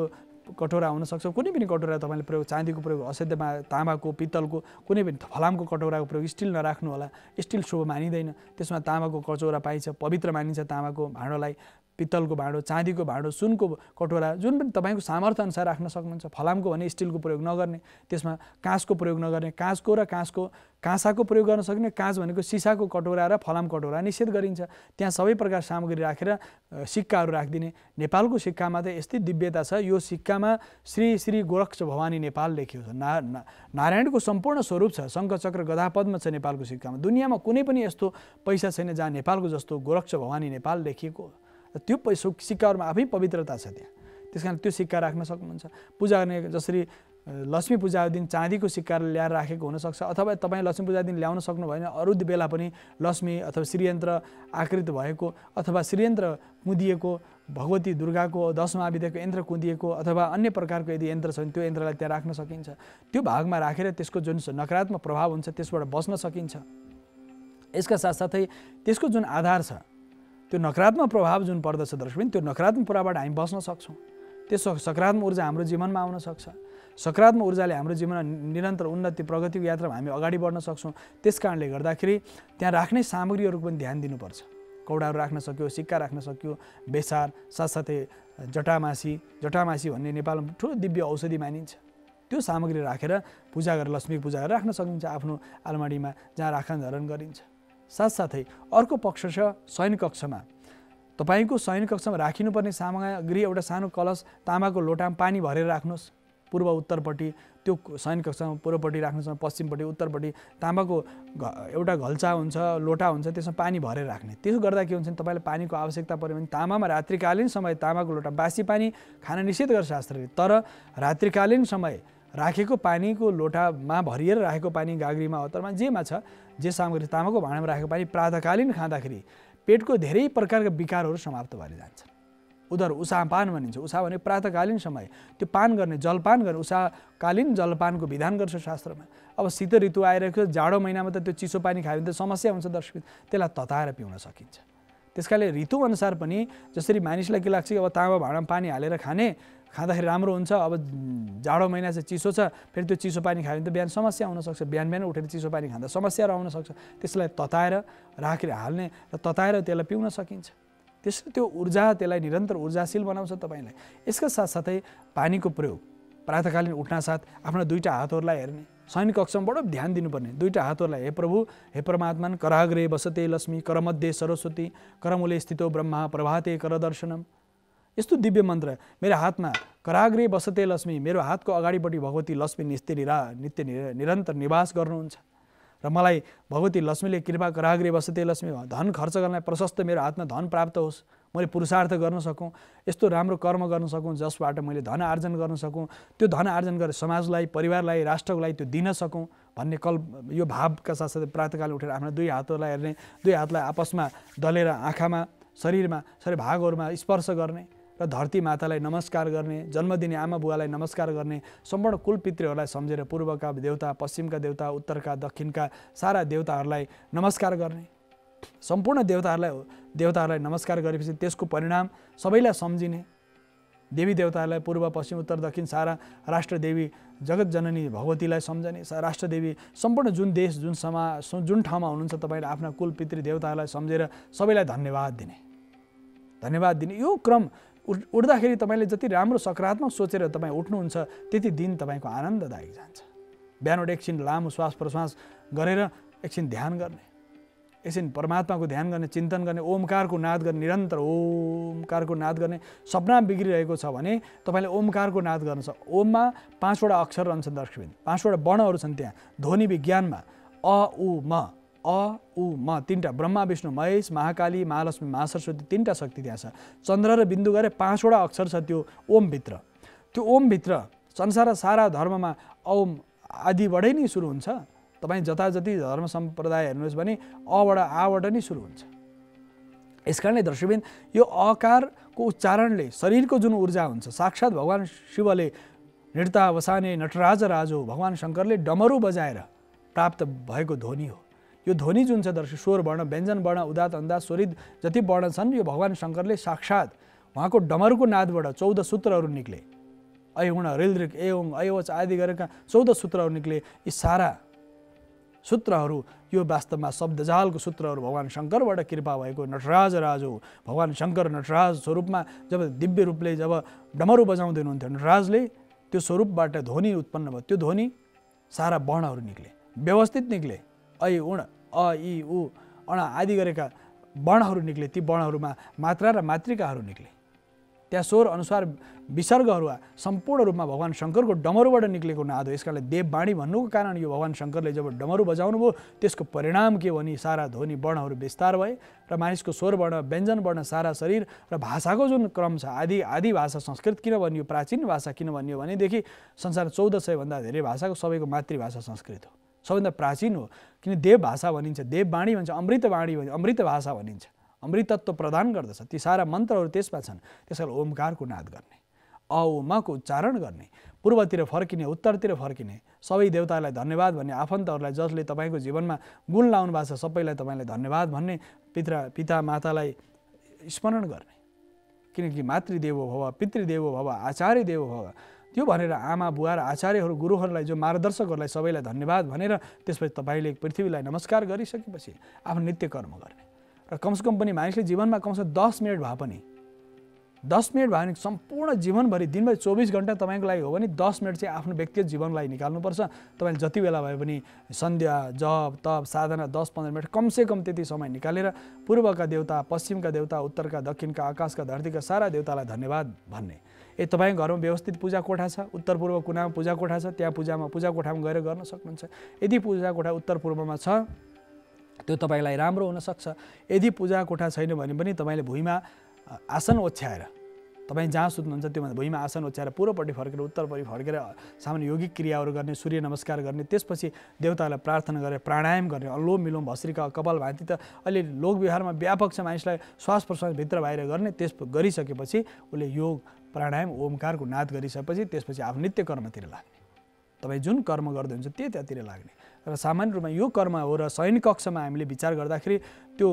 कटौरा हुनसक्छ, कुनै पनि कटौरा तपाईँले प्रयोग, चाँदीको प्रयोग असाध्यमा, ताँबाको, पित्तलको, कुनै पनि फलामको कटौराको प्रयोग। स्टिल नराख्नु होला, स्टिल शुभ मानिँदैन। त्यसमा ताँबाको कचौरा पाइन्छ, पवित्र मानिन्छ ताँबाको भाँडोलाई। पित्तलको भाँडो, चाँदीको भाँडो, सुनको कटौरा जुन पनि तपाईँको सामर्थ्य अनुसार राख्न सक्नुहुन्छ। फलामको भने स्टिलको प्रयोग नगर्ने, त्यसमा काँचको प्रयोग नगर्ने। काँचको र काँसाको प्रयोग गर्न सक्ने। काँच भनेको सिसाको कटौरा र फलाम कटौरा निषेध गरिन्छ। त्यहाँ सबै प्रकार सामग्री राखेर सिक्काहरू राखिदिने। नेपालको सिक्कामा त यस्तै दिव्यता छ, यो सिक्कामा श्री श्री गोरक्ष भवानी नेपाल लेखिएको छ। नारायणको सम्पूर्ण स्वरूप छ, शङ्ख चक्र गदा पद्म छ नेपालको सिक्कामा। दुनियाँमा कुनै पनि यस्तो पैसा छैन जहाँ नेपालको जस्तो गोरक्ष भवानी नेपाल लेखिएको। त्यो सिक्काहरूमा आफै पवित्रता छ त्यहाँ। त्यस कारण त्यो सिक्का राख्न सक्नुहुन्छ। पूजा गर्ने जसरी लक्ष्मी पूजाको दिन चाँदीको सिक्का ल्याएर राखेको हुनसक्छ, अथवा तपाईँ लक्ष्मी पूजा दिन ल्याउन सक्नु भएन अरू बेला पनि लक्ष्मी अथवा श्रीयन्त्र आकृति भएको अथवा श्रीयन्त्र कुँदिएको भगवती दुर्गाको 10 महाविद्याको यन्त्र कुँदिएको अथवा अन्य प्रकारको यदि यन्त्र छ भने त्यो यन्त्रलाई त्यहाँ राख्न सकिन्छ। त्यो भागमा राखेर त्यसको जुन नकारात्मक प्रभाव हुन्छ त्यसबाट बच्न सकिन्छ। यसका साथसाथै त्यसको जुन आधार छ त्यो नकारात्मक प्रभाव जुन पर्दछ दर्शकबिन, त्यो नकारात्मक प्रभावबाट हामी बच्न सक्छौँ। त्यो सकारात्मक ऊर्जा हाम्रो जीवनमा आउन सक्छ। सकारात्मक ऊर्जाले हाम्रो जीवनमा निरन्तर उन्नति प्रगतिको यात्रामा हामी अगाडि बढ्न सक्छौँ। त्यस कारणले गर्दाखेरि त्यहाँ राख्ने सामग्रीहरूको पनि ध्यान दिनुपर्छ। कौडाहरू राख्न सक्यो, सिक्का राख्न सक्यो, बेसार, साथसाथै जटामासी भन्ने नेपालमा ठुलो दिव्य औषधि मानिन्छ। त्यो सामग्री राखेर पूजा गरेर लक्ष्मी पूजा गरेर राख्न सकिन्छ आफ्नो आलमारीमा जहाँ राखन धरन गरिन्छ। साथसाथै अर्को पक्ष छ शयन कक्षमा। तपाईँको शयन कक्षमा राखिनुपर्ने सामग्री एउटा सानो कलश तामाको लोटामा पानी भरेर राख्नुहोस्। पूर्व उत्तरपट्टि त्यो शयन कक्षमा पूर्वपट्टि राख्नुहोस्, पश्चिमपट्टि उत्तरपट्टि तामाको एउटा घल्चा हुन्छ, लोटा हुन्छ, त्यसमा पानी भरेर राख्ने। त्यसो गर्दा के हुन्छ भने तपाईँलाई पानीको आवश्यकता पऱ्यो भने तामामा रात्रिकालीन समय तामाको लोटा, बासी पानी खान निषेध गर्छ शास्त्रले, तर रात्रिकालीन समय राखेको पानीको लोटामा भरिएर राखेको पानी गाग्रीमा अवतरमा जेमा छ जे सामग्री तामाको भाँडामा राखेको पानी प्रातःकालीन खाँदाखेरि पेटको धेरै प्रकारका विकारहरू समाप्त भएर जान्छ। उधर उषापान भनिन्छ। उषा भने प्रातःकालीन समय त्यो पान गर्ने, जलपान गर्ने, उषाकालीन जलपानको विधान गर्छ शास्त्रमा। अब शीत ऋतु आइरहेको छ, जाडो महिनामा त त्यो चिसो पानी खायो भने त समस्या हुन्छ दर्शक, त्यसलाई तताएर पिउन सकिन्छ। त्यसकाले ऋतुअनुसार पनि जसरी मानिसलाई के लाग्छ कि अब तामा भाँडामा पानी हालेर खाँदाखेरि राम्रो हुन्छ, अब जाडो महिना चाहिँ चिसो छ, फेरि त्यो चिसो पानी खायो भने त बिहान समस्या हुनसक्छ, बिहान उठेर चिसो पानी खाँदा समस्याहरू आउन सक्छ। त्यसलाई तताएर हाल्ने र तताएर त्यसलाई पिउन सकिन्छ। त्यसले त्यो ऊर्जा, त्यसलाई निरन्तर ऊर्जाशील बनाउँछ तपाईँलाई। यसका साथसाथै पानीको प्रयोग प्रातःकालीन उठ्नासाथ आफ्ना दुईटा हातहरूलाई हेर्ने, शयन कक्षमा बडो ध्यान दिनुपर्ने। दुईटा हातहरूलाई हे प्रभु, हे परमात्मन, कराग्रे बसते लक्ष्मी, करमध्ये सरस्वती, करमूले स्थितो ब्रह्मा, प्रभाते करदर्शनम। यस्तो दिव्य मन्त्र मेरो हातमा, कराग्रे बसते लक्ष्मी, मेरो हातको अगाडिपट्टि भगवती लक्ष्मी नित्य निरन्तर निवास गर्नुहुन्छ र मलाई भगवती लक्ष्मीले कृपा कराग्रे बसते लक्ष्मी, धन खर्च गर्नलाई प्रशस्त मेरो हातमा धन प्राप्त होस्, मैले पुरुषार्थ गर्न सकूँ, यस्तो राम्रो कर्म गर्न सकूँ जसबाट मैले धन आर्जन गर्न सकूँ, त्यो धन आर्जन गरेर समाजलाई, परिवारलाई, राष्ट्रको लागि त्यो दिन सकूँ भन्ने यो भावका साथसाथै प्रातःकाल उठेर आफ्ना दुई हातहरूलाई हेर्ने, दुई हातलाई आपसमा दलेर आँखामा, शरीरमा, सबै भागहरूमा स्पर्श गर्ने र धरती मातालाई नमस्कार गर्ने, जन्म दिने आमा बुवालाई नमस्कार गर्ने, सम्पूर्ण कुल पितृहरूलाई सम्झेर पूर्वका देवता, पश्चिमका देवता, उत्तरका, दक्षिणका सारा देवताहरूलाई नमस्कार गर्ने। सम्पूर्ण देवताहरूलाई नमस्कार गरेपछि त्यसको परिणाम सबैलाई सम्झिने, देवी देवताहरूलाई पूर्व पश्चिम उत्तर दक्षिण सारा राष्ट्रदेवी जगत जननी भगवतीलाई सम्झने, राष्ट्रदेवी सम्पूर्ण जुन देश, जुन समाज, जुन ठाउँमा हुनुहुन्छ तपाईँले आफ्ना कुल पितृ देवताहरूलाई सम्झेर सबैलाई धन्यवाद दिने। यो क्रम उठ्दाखेरि तपाईँले जति राम्रो सकारात्मक सोचेर तपाईँ उठ्नुहुन्छ त्यति दिन तपाईँको आनन्ददायक जान्छ। बिहान उठे एकछिन लामो श्वास प्रश्वास गरेर एकछिन ध्यान गर्ने, एकछिन परमात्माको ध्यान गर्ने, चिन्तन गर्ने, ओमकारको नाद गर्ने, निरन्तर ओमकारको नाद गर्ने। सपना बिग्रिरहेको छ भने तपाईँले ओमकारको नाद गर्नु छ। ओममा 5वटा अक्षर रहन्छन् दर्शकबिन, 5वटा वर्णहरू छन् त्यहाँ। ध्वनि विज्ञानमा अ उ म 3टा, ब्रह्मा विष्णु महेश महाकाली महालक्ष्मी महासरस्वती 3टा शक्ति त्यहाँ छ। चन्द्र र बिन्दु गरे 5वटा अक्षर छ त्यो ओमभित्र। त्यो ओमभित्र संसार सारा धर्ममा ओम आदिबाटै नै सुरु हुन्छ। तपाईँ जति धर्म सम्प्रदाय हेर्नुहोस् भने आबाट नै सुरु हुन्छ। यसकारणले दर्शकबिन यो अकारको उच्चारणले शरीरको जुन ऊर्जा हुन्छ, साक्षात् भगवान् शिवले नृत्यावसाने नटराज राजो भगवान् शङ्करले डमरू बजाएर प्राप्त भएको ध्वनि हो। यो ध्वनि जुन छ दर्शक, स्वर वर्ण, व्यञ्जन वर्ण, उदात अन्दाज, स्वरित जति वर्ण छन् यो भगवान् शङ्करले साक्षात् उहाँको डमरुको नादबाट 14 सूत्रहरू निक्ले। ऐहुण हृदृक एवं ऐवच आदि गरेका 14 सूत्रहरू निक्ले। यी सारा सूत्रहरू यो वास्तवमा शब्दजालको सूत्रहरू भगवान् शङ्करबाट कृपा भएको नटराज राजो भगवान् शङ्कर नटराज स्वरूपमा जब दिव्य रूपले जब डमरू बजाउँदै हुनुहुन्थ्यो नटराजले, त्यो स्वरूपबाट ध्वनि उत्पन्न भयो। त्यो ध्वनि सारा वर्णहरू निक्ले, व्यवस्थित निक्ले। ऐ उण अ इ उ अण आदि गरेका वर्णहरू निक्ले। ती वर्णहरूमा मात्रा र मातृकाहरू निक्ले। त्यहाँ स्वर अनुसार विसर्गहरू सम्पूर्ण रूपमा भगवान शङ्करको डमरुबाट निक्लेको नाद हो। यसकारणले देववाणी भन्नुको कारण यो भगवान शङ्करले जब डमरु बजाउनु भयो त्यसको परिणाम के भने सारा ध्वनि वर्णहरू विस्तार भए र मानिसको स्वर वर्ण व्यञ्जन वर्ण सारा शरीर र भाषाको जुन क्रम छ आदि भाषा संस्कृत किन भनियो, प्राचीन भाषा किन भनियो भनेदेखि संसार 1400 भन्दा धेरै भाषाको सबैको मातृभाषा संस्कृत हो, सबैभन्दा प्राचीन हो। किन देव भाषा भनिन्छ, देववाणी भन्छ, अमृतवाणी भन्छ, अमृत भाषा भनिन्छ, अमृतत्व प्रदान गर्दछ। ती सारा मन्त्रहरू त्यसमा छन्। त्यसैले ओमकारको नाद गर्ने, औमको उच्चारण गर्ने, पूर्वतिर फर्किने, उत्तरतिर फर्किने, सबै देवतालाई धन्यवाद भन्ने, आफन्तहरूलाई जसले तपाईँको जीवनमा गुण लाउनु भएको छ सबैलाई तपाईँलाई धन्यवाद भन्ने, पिता मातालाई स्मरण गर्ने, किनकि मातृदेवो भव, पितृदेवो भव, आचार्य देवो भव, त्यो भनेर आमा बुवा र आचार्यहरू गुरुहरूलाई जो मार्गदर्शकहरूलाई सबैलाई धन्यवाद भनेर त्यसपछि तपाईँले पृथ्वीलाई नमस्कार गरिसकेपछि आफ्नो नित्य कर्म गर्ने र कमसेकम पनि मानिसले जीवनमा कमसेकम 10 मिनट भए पनि 10 मिनट भयो भने सम्पूर्ण जीवनभरि दिनभरि 24 घण्टा तपाईँको लागि हो भने 10 मिनट चाहिँ आफ्नो व्यक्तिगत जीवनलाई निकाल्नुपर्छ। तपाईँले जति बेला भए पनि सन्ध्या जप तप साधना 10-15 मिनट कमसेकम त्यति समय निकालेर पूर्वका देवता, पश्चिमका देवता, उत्तरका दक्षिणका आकाशका धरतीका सारा देवतालाई धन्यवाद भन्ने। तपाईँको घरमा व्यवस्थित पूजा कोठा छ, उत्तर पूर्व कुनामा पूजा कोठा छ, त्यहाँ पूजा कोठामा गएर गर्न सक्नुहुन्छ। यदि पूजा कोठा उत्तर पूर्वमा छ त्यो तपाईँलाई राम्रो हुनसक्छ। यदि पूजा कोठा छैन भने पनि तपाईँले भुइँमा आसन ओछ्याएर, तपाईँ जहाँ सुत्नुहुन्छ त्योभन्दा भुइँमा आसन ओछ्याएर पूर्वपट्टि फर्केर उत्तरपट्टि फर्केर सामान्य योगिक क्रियाहरू गर्ने, सूर्य नमस्कार गर्ने, त्यसपछि देवतालाई प्रार्थना गरेर प्राणायाम गर्ने, अनुलोम विलोम भस्त्रिका कपालभाति त अहिले लोकव्यवहारमा व्यापक छ, मानिसलाई श्वास प्रश्वास भित्र बाहिर गर्ने। त्यस गरिसकेपछि उसले योग प्राणायाम ओमकारको नाद गरिसकेपछि त्यसपछि आफ्नो नित्य कर्मतिर लाग्ने। तपाईँ जुन कर्म गर्दै हुन्छ त्यतातिर लाग्ने र सामान्य रूपमा यो कर्म हो। र शयन कक्षमा हामीले विचार गर्दाखेरि त्यो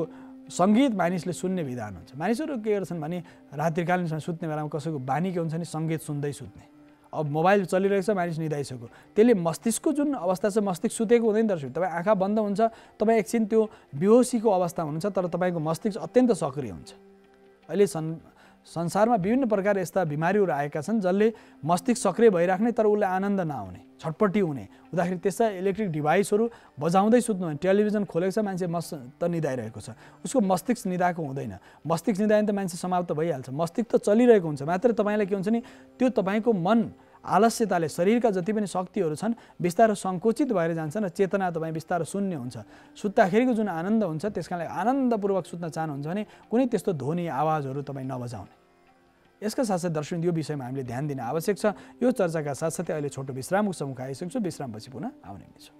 सङ्गीत मानिसले सुन्ने विधान हुन्छ। मानिसहरू के गर्छन् भने रात्रिकालीन सुत्ने बेलामा कसैको बानी के हुन्छ नि सङ्गीत सुन्दै सुत्ने। अब मोबाइल चलिरहेको छ, मानिस निदाइसक्यो, त्यसले मस्तिष्कको जुन अवस्था छ मस्तिष्क सुतेको हुँदैन दर्शक। तपाईँ आँखा बन्द हुन्छ, तपाईँ एकछिन त्यो बेहोसीको अवस्था हुनुहुन्छ, तर तपाईँको मस्तिष्क अत्यन्त सक्रिय हुन्छ। अहिले संसारमा विभिन्न प्रकार यस्ता बिमारीहरू आएका छन् जसले मस्तिष्क सक्रिय भइराख्ने तर उसले आनन्द नआउने, छटपट्टि हुने हुँदाखेरि त्यस्ता इलेक्ट्रिक डिभाइसहरू बजाउँदै सुत्नु भने टेलिभिजन खोलेको छ मान्छे त निदाइरहेको छ, उसको मस्तिष्क निदाएको हुँदैन। मस्तिष्क निदायो भने त मान्छे समाप्त भइहाल्छ, मस्तिष्क त चलिरहेको हुन्छ। मात्र तपाईँलाई के हुन्छ नि त्यो तपाईँको मन आलस्यताले शरीरका जति पनि शक्तिहरू छन् बिस्तारै सङ्कुचित भएर जान्छन् र चेतना तपाईँ बिस्तारै शून्य हुन्छ। सुत्ताखेरिको जुन आनन्द हुन्छ त्यसकारणले आनन्दपूर्वक सुत्न चाहनुहुन्छ भने कुनै त्यस्तो ध्वनि आवाजहरू तपाईँ नबजाउने। यसका साथसाथै दर्शक यो विषयमा हामीले ध्यान दिन आवश्यक छ। यो चर्चाका साथसाथै अहिले छोटो विश्रामको समुख आइसकेको छु, विश्रामपछि पुनः आउने हुनेछु।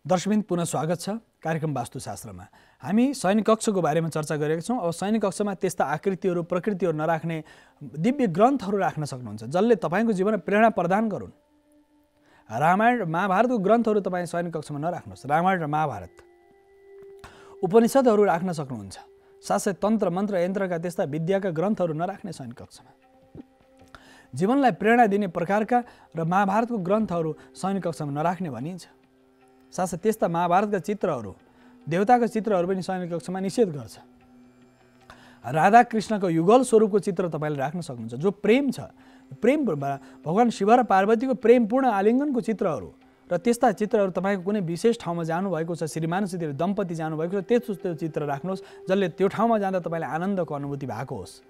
दर्शकबिन पुनः स्वागत छ कार्यक्रम वास्तुशास्त्रमा। हामी शयन कक्षको बारेमा चर्चा गरेका छौँ। अब शयन कक्षमा त्यस्ता आकृतिहरू प्रकृतिहरू नराख्ने दिव्य ग्रन्थहरू राख्न सक्नुहुन्छ जसले तपाईँको जीवनमा प्रेरणा प्रदान गरून्। रामायण महाभारतको ग्रन्थहरू तपाईँ शयन कक्षमा नराख्नुहोस्। रामायण र महाभारत उपनिषदहरू राख्न सक्नुहुन्छ। साथसाथै तन्त्र मन्त्र यन्त्रका त्यस्ता विद्याका ग्रन्थहरू नराख्ने शयन कक्षमा। जीवनलाई प्रेरणा दिने प्रकारका र महाभारतको ग्रन्थहरू शयन कक्षमा नराख्ने भनिन्छ। साथसाथै त्यस्ता महाभारतका चित्रहरू देवताका चित्रहरू पनि शयन कक्षमा निषेध गर्छ। राधा कृष्णको युगल स्वरूपको चित्र तपाईँले राख्न सक्नुहुन्छ। जो प्रेम छ, प्रेम भगवान शिव र पार्वतीको प्रेमपूर्ण आलिङ्गनको चित्रहरू र त्यस्ता चित्रहरू तपाईँको कुनै विशेष ठाउँमा जानुभएको छ, श्रीमानसित दम्पति जानुभएको छ, त्यस्तो चित्र राख्नुहोस् जसले त्यो ठाउँमा जाँदा तपाईँलाई आनन्दको अनुभूति भएको होस्।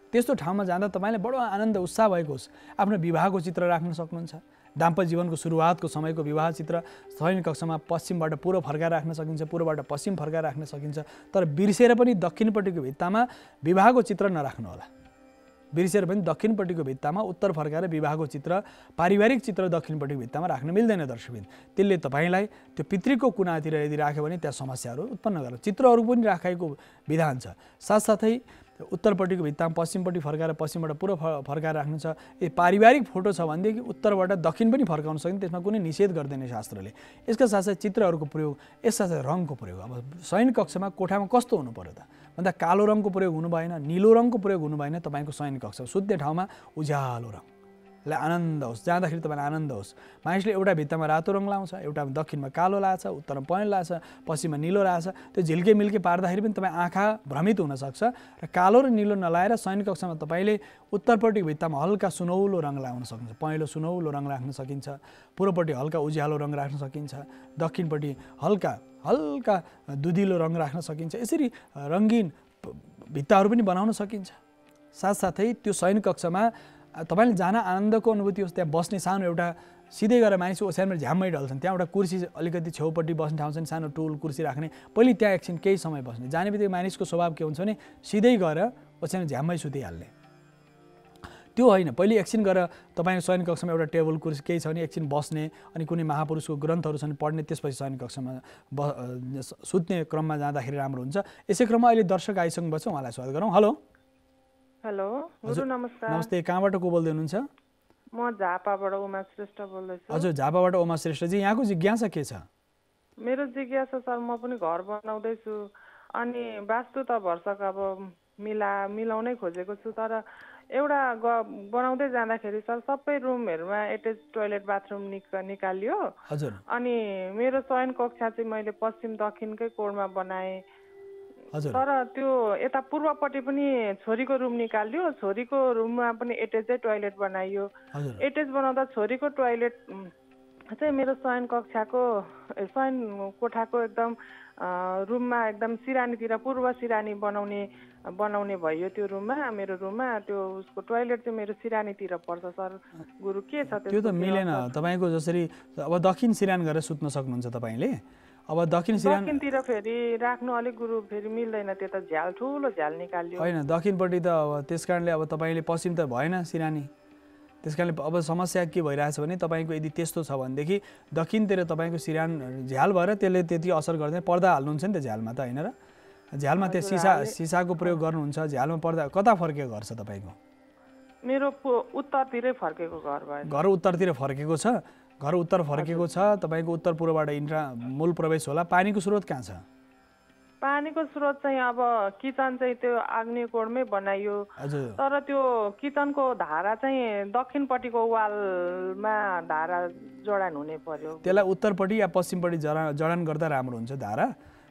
त्यस्तो ठाउँमा जाँदा तपाईँले बडो आनन्द उत्साह भएको होस्। आफ्नो विवाहको चित्र राख्न सक्नुहुन्छ। दाम्पत्य जीवनको सुरुवातको समयको विवाह चित्र शयन कक्षमा पश्चिमबाट पूर्व फर्काएर राख्न सकिन्छ, पूर्वबाट पश्चिम फर्काएर राख्न सकिन्छ। तर बिर्सेर पनि दक्षिणपट्टिको भित्तामा विवाहको चित्र नराख्नु होला। बिर्सेर पनि दक्षिणपट्टिको भित्तामा उत्तर फर्काएर विवाहको चित्र, पारिवारिक चित्र दक्षिणपट्टिको भित्तामा राख्न मिल्दैन दर्शकबिन। त्यसले तपाईँलाई त्यो पितृको कुनातिर यदि राख्यो भने त्यहाँ समस्याहरू उत्पन्न गर्छ। चित्रहरू पनि राखेको विधान छ। साथसाथै उत्तरपट्टिको भित्तामा पश्चिमपट्टि फर्काएर पश्चिमबाट पूर्व फर्काएर राख्नु छ। यदि पारिवारिक फोटो छ भनेदेखि उत्तरबाट दक्षिण पनि फर्काउन सकिन्छ, त्यसमा कुनै निषेध गर्दैन शास्त्रले। यसका साथसाथै चित्रहरूको प्रयोग, यसका साथै रङको प्रयोग। अब शयन कक्षमा कोठामा कस्तो हुनु पर्यो त भन्दा कालो रङको प्रयोग हुनु भएन, निलो रङको प्रयोग हुनु भएन। तपाईँको शयन कक्ष सुत्ने ठाउँमा उज्यालो रङ, आनन्द होस्, जाँदाखेरि तपाईँलाई आनन्द होस्। मानिसले एउटा भित्तामा रातो रङ लाउँछ, एउटा दक्षिणमा कालो लाछ, उत्तरमा पहेँलो लाछ, पश्चिममा निलो लाछ। त्यो झिल्के मिल्के पार्दाखेरि पनि तपाईँ आँखा भ्रमित हुनसक्छ। र कालो र निलो नलाएर शयन कक्षमा तपाईँले उत्तरपट्टिको भित्तामा हल्का सुनौलो रङ लाउन सक्नुहुन्छ, पहेँलो सुनौलो रङ राख्न सकिन्छ, पूर्वपट्टि हल्का उज्यालो रङ राख्न सकिन्छ, दक्षिणपट्टि हल्का हल्का दुधिलो रङ राख्न सकिन्छ। यसरी रङ्गीन भित्ताहरू पनि बनाउन सकिन्छ। साथसाथै त्यो शयन कक्षमा तपाईँले जान आनन्दको अनुभूति होस्। त्यहाँ बस्ने सानो एउटा सिधै गएर मानिस ओछ्यानमा झ्याम्मै ढल्छन्, त्यहाँ एउटा कुर्सी अलिकति छेउपट्टि बस्ने ठाउँ छ नि, सानो टुल कुर्सी राख्ने, पहिले त्यहाँ एकछिन केही समय बस्ने। जाने बित्तिकै मानिसको स्वभाव के हुन्छ भने सिधै गएर ओछ्यानमा झ्याम्मै सुतिहाल्ने, त्यो होइन। पहिले एकछिन गएर तपाईँको शयन कक्षमा एउटा टेबल कुर्सी केही छ भने एकछिन बस्ने, अनि कुनै महापुरुषको ग्रन्थहरू छन् पढ्ने, त्यसपछि शयन कक्षमा सुत्ने क्रममा जाँदाखेरि राम्रो हुन्छ। यसै क्रममा अहिले दर्शक आइसक्नुभएको छ, उहाँलाई स्वागत गरौँ। हेलो हेलो गुरु नमस्कार। नमस्ते, कहाँबाट को बोल्दै हुनुहुन्छ? म झापाबाट उमा श्रेष्ठ बोल्दैछु। हजुर, झापाबाट उमा श्रेष्ठजी, यहाँको जिज्ञासा के छ? मेरो जिज्ञासा सर, म पनि घर बनाउँदैछु अनि वास्तु त भर्सक अब मिलाउनै खोजेको छु, तर एउटा बनाउँदै जाँदाखेरि सर सबै रुमहरूमा एटेच टोयलेट बाथरुम निकालियो। हजुर। अनि मेरो शयन कक्षा चाहिँ मैले पश्चिम दक्षिणकै कोणमा बनाएँ। हजुर। तर त्यो यता पूर्वपट्टि पनि छोरीको रुम निकालियो, छोरीको रुममा पनि एटेचै टोयलेट बनाइयो। एटेच बनाउँदा छोरीको टोयलेट चाहिँ मेरो शयन कक्षाको शयन कोठाको एकदम रुममा एकदम सिरानीतिर पूर्व सिरानी बनाउने भयो। त्यो रुममा, मेरो रुममा त्यो उसको टोयलेट चाहिँ मेरो सिरानीतिर पर्छ सर। गुरु के छ त्यो त मिलेन तपाईँको। जसरी अब दक्षिण सिरान गरेर सुत्न सक्नुहुन्छ तपाईँले। अब दक्षिणतिर फेरि राख्नु अलिक गुरु फेरि मिल्दैन, त्यो त झ्याल ठुलो झ्याल निकाल्यो। होइन, दक्षिणपट्टि त अब त्यस कारणले अब तपाईँले पश्चिम त भएन सिरानी, त्यस कारणले अब समस्या के भइरहेछ भने तपाईँको यदि त्यस्तो छ भनेदेखि दक्षिणतिर तपाईँको सिरान झ्याल भएर त्यसले त्यति असर गर्दैन। पर्दा हाल्नुहुन्छ नि त झ्यालमा त, होइन र? झ्यालमा त्यो सिसाको प्रयोग गर्नुहुन्छ, झ्यालमा पर्दा कता फर्केको घर छ तपाईँको? मेरो उत्तरतिरै फर्केको घर भयो। घर उत्तरतिर फर्केको छ? घर उत्तर फर्केको छ, तपाईँको उत्तर पूर्वबाट मूल प्रवेश होला। पानीको स्रोत कहाँ छ? पानीको स्रोत चाहिँ अब किचन चाहिँ त्यो आग्नेय कोणमै बनाइयो, तर त्यो किचनको धारा चाहिँ दक्षिणपट्टिको वालमा धारा जडान हुने पर्यो। त्यसलाई उत्तरपट्टि या पश्चिमपट्टि जडान गर्दा राम्रो हुन्छ धारा,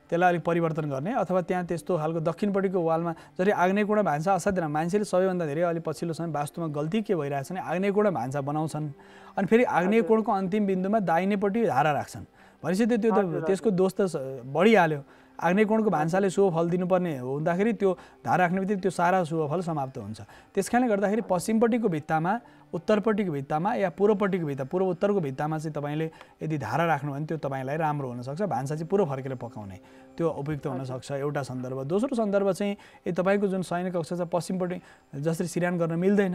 त्यसलाई अलिक परिवर्तन गर्ने। अथवा त्यहाँ त्यस्तो खालको दक्षिणपट्टिको वालमा जसरी आग्नेय कोण भान्सा असाध्यै मान्छेले सबैभन्दा धेरै अहिले पछिल्लो समय वास्तुमा गल्ती के भइरहेछ भने आग्नेय कोण भान्सा बनाउँछन् अनि फेरि आग्नेय कोणको अन्तिम बिन्दुमा दाहिनेपट्टि धारा राख्छन्। भनेपछि त्यो त त्यसको दोष त बढिहाल्यो। आग्नेय कोणको भान्साले शुभ फल दिनुपर्ने हुँदाखेरि त्यो धारा राख्ने बित्तिकै त्यो सारा शुभ फल समाप्त हुन्छ। त्यस कारणले गर्दाखेरि पश्चिमपट्टिको भित्तामा, उत्तरपट्टिको भित्तामा या पूर्वपट्टिको भित्ता, पूर्व उत्तरको भित्तामा चाहिँ तपाईँले यदि धारा राख्नु भने त्यो तपाईँलाई राम्रो हुनसक्छ। भान्सा चाहिँ पूर्व फर्केर पकाउने त्यो उपयुक्त हुनसक्छ, एउटा सन्दर्भ। दोस्रो सन्दर्भ चाहिँ तपाईँको जुन शयन कक्षा छ पश्चिमपट्टि जसरी सिरान गर्न मिल्दैन,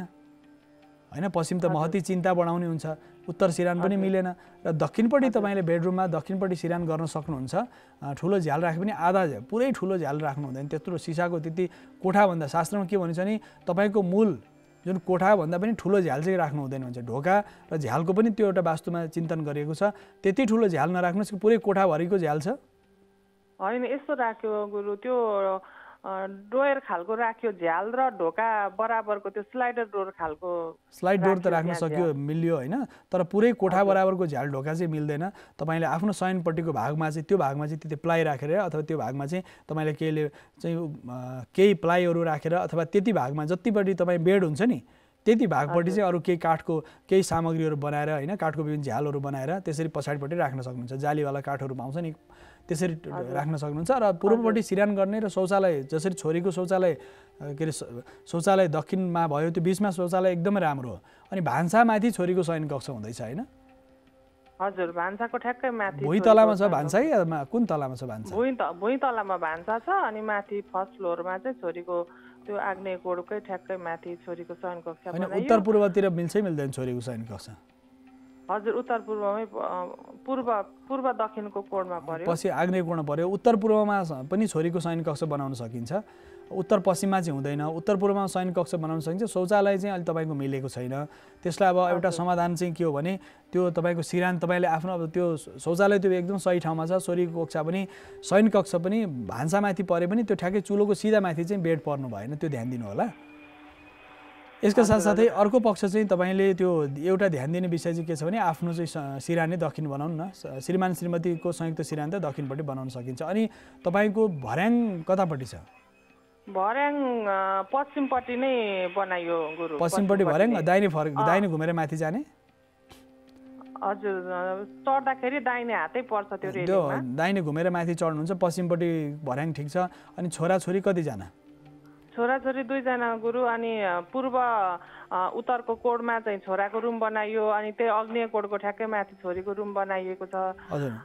होइन? पश्चिम त महती चिन्ता बढाउने हुन्छ, उत्तर सिरान पनि मिलेन। र दक्षिणपट्टि तपाईँले बेडरुममा दक्षिणपट्टि सिरान गर्न सक्नुहुन्छ। ठुलो झ्याल राखे पनि आधा पुरै ठुलो झ्याल राख्नु हुँदैन, त्यत्रो सिसाको त्यति कोठाभन्दा शास्त्रमा के भन्छ नि तपाईँको मूल जुन कोठाभन्दा पनि ठुलो झ्याल चाहिँ राख्नु हुँदैन भन्छ। ढोका र झ्यालको पनि त्यो एउटा वास्तुमा चिन्तन गरिएको छ। त्यति ठुलो झ्याल नराख्नुहोस् कि पुरै कोठाभरिको झ्याल छ, होइन? यस्तो राख्यो गुरु, त्यो डोयर खालको राख्यो झ्याल र ढोका बराबरको त्यो स्लाइडर डोर खालको। स्लाइड डोर त राख्न सक्यो, मिल्यो, होइन? तर पुरै कोठा बराबरको झ्याल ढोका चाहिँ मिल्दैन। तपाईँले आफ्नो शयनपट्टिको भागमा चाहिँ त्यो भागमा चाहिँ त्यति प्लाई राखेर अथवा त्यो भागमा चाहिँ तपाईँले केही प्लाईहरू राखेर अथवा त्यति भागमा जतिपट्टि तपाईँ बेड हुन्छ नि त्यति भागपट्टि चाहिँ अरू केही काठको केही सामग्रीहरू बनाएर, होइन, काठको विभिन्न झ्यालहरू बनाएर त्यसरी पछाडिपट्टि राख्न सक्नुहुन्छ। जालीवाला काठहरू पाउँछ नि, त्यसरी राख्न सक्नुहुन्छ। र पूर्वपट्टि सिरान गर्ने र शौचालय जसरी छोरीको शौचालय के अरे शौचालय दक्षिणमा भयो, त्यो बिचमा शौचालय एकदमै राम्रो हो। अनि भान्सामाथि छोरीको शयन कक्ष हुँदैछ, होइन? हजुर, भान्साको ठ्याक्कै माथि भुइँ तलामा छ भान्सा कि कुन तलामा छ भान्सा? भुइँ तलामा भान्सा छ, अनि माथि फर्स्ट फ्लोरमा चाहिँ छोरीको त्यो आग्नेय कोणकै ठ्याक्कै माथि छोरीको शयन कक्ष बनाइयो। उत्तर पूर्वतिर मिल्छै मिल्दैन छोरीको शयन कक्ष? हजुर, उत्तर पूर्वमै पूर्व दक्षिणको कोणमा पर्यो, पछि आग्नेय कोण पर्यो। उत्तर पूर्वमा पनि छोरीको शयन कक्ष बनाउन सकिन्छ, उत्तर पश्चिममा चाहिँ हुँदैन। उत्तर पूर्वमा शयन कक्ष बनाउन सकिन्छ, शौचालय चाहिँ अहिले तपाईँको मिलेको छैन। त्यसलाई अब एउटा समाधान चाहिँ के हो भने त्यो तपाईँको सिरान तपाईँले आफ्नो अब त्यो शौचालय त्यो एकदम सही ठाउँमा छ, छोरीको कक्षा पनि शयन कक्ष पनि भान्सामाथि परे पनि त्यो ठ्याक्कै चुलोको सिधा माथि चाहिँ बेड पर्नु भएन, त्यो ध्यान दिनु होला। यसका साथसाथै अर्को पक्ष चाहिँ तपाईँले त्यो एउटा ध्यान दिने विषय चाहिँ के छ भने आफ्नो चाहिँ सिरानी दक्षिण बनाउनु न। श्रीमान श्रीमतीको संयुक्त सिरानी त दक्षिणपट्टि बनाउन सकिन्छ। अनि तपाईँको भर्याङ कतापट्टि छ? भर्याङ पश्चिमपट्टि नै बनाइयो गुरु। पश्चिमपट्टि भर्याङ, दाहिने घुमेर माथि जाने? हजुर, चढ्दाखेरि दाहिने हातै पर्छ त्यो रेलिङमा। त्यो दाहिने घुमेर माथि चढ्नुहुन्छ, पश्चिमपट्टि भर्याङ ठिक छ। अनि छोराछोरी कतिजना? छोराछोरी 2 जना गुरु। अनि पूर्व उत्तरको कोडमा चाहिँ छोराको रुम बनाइयो, अनि त्यही अग्नेय कोडको ठ्याक्कै माथि छोरीको रुम बनाइएको छ।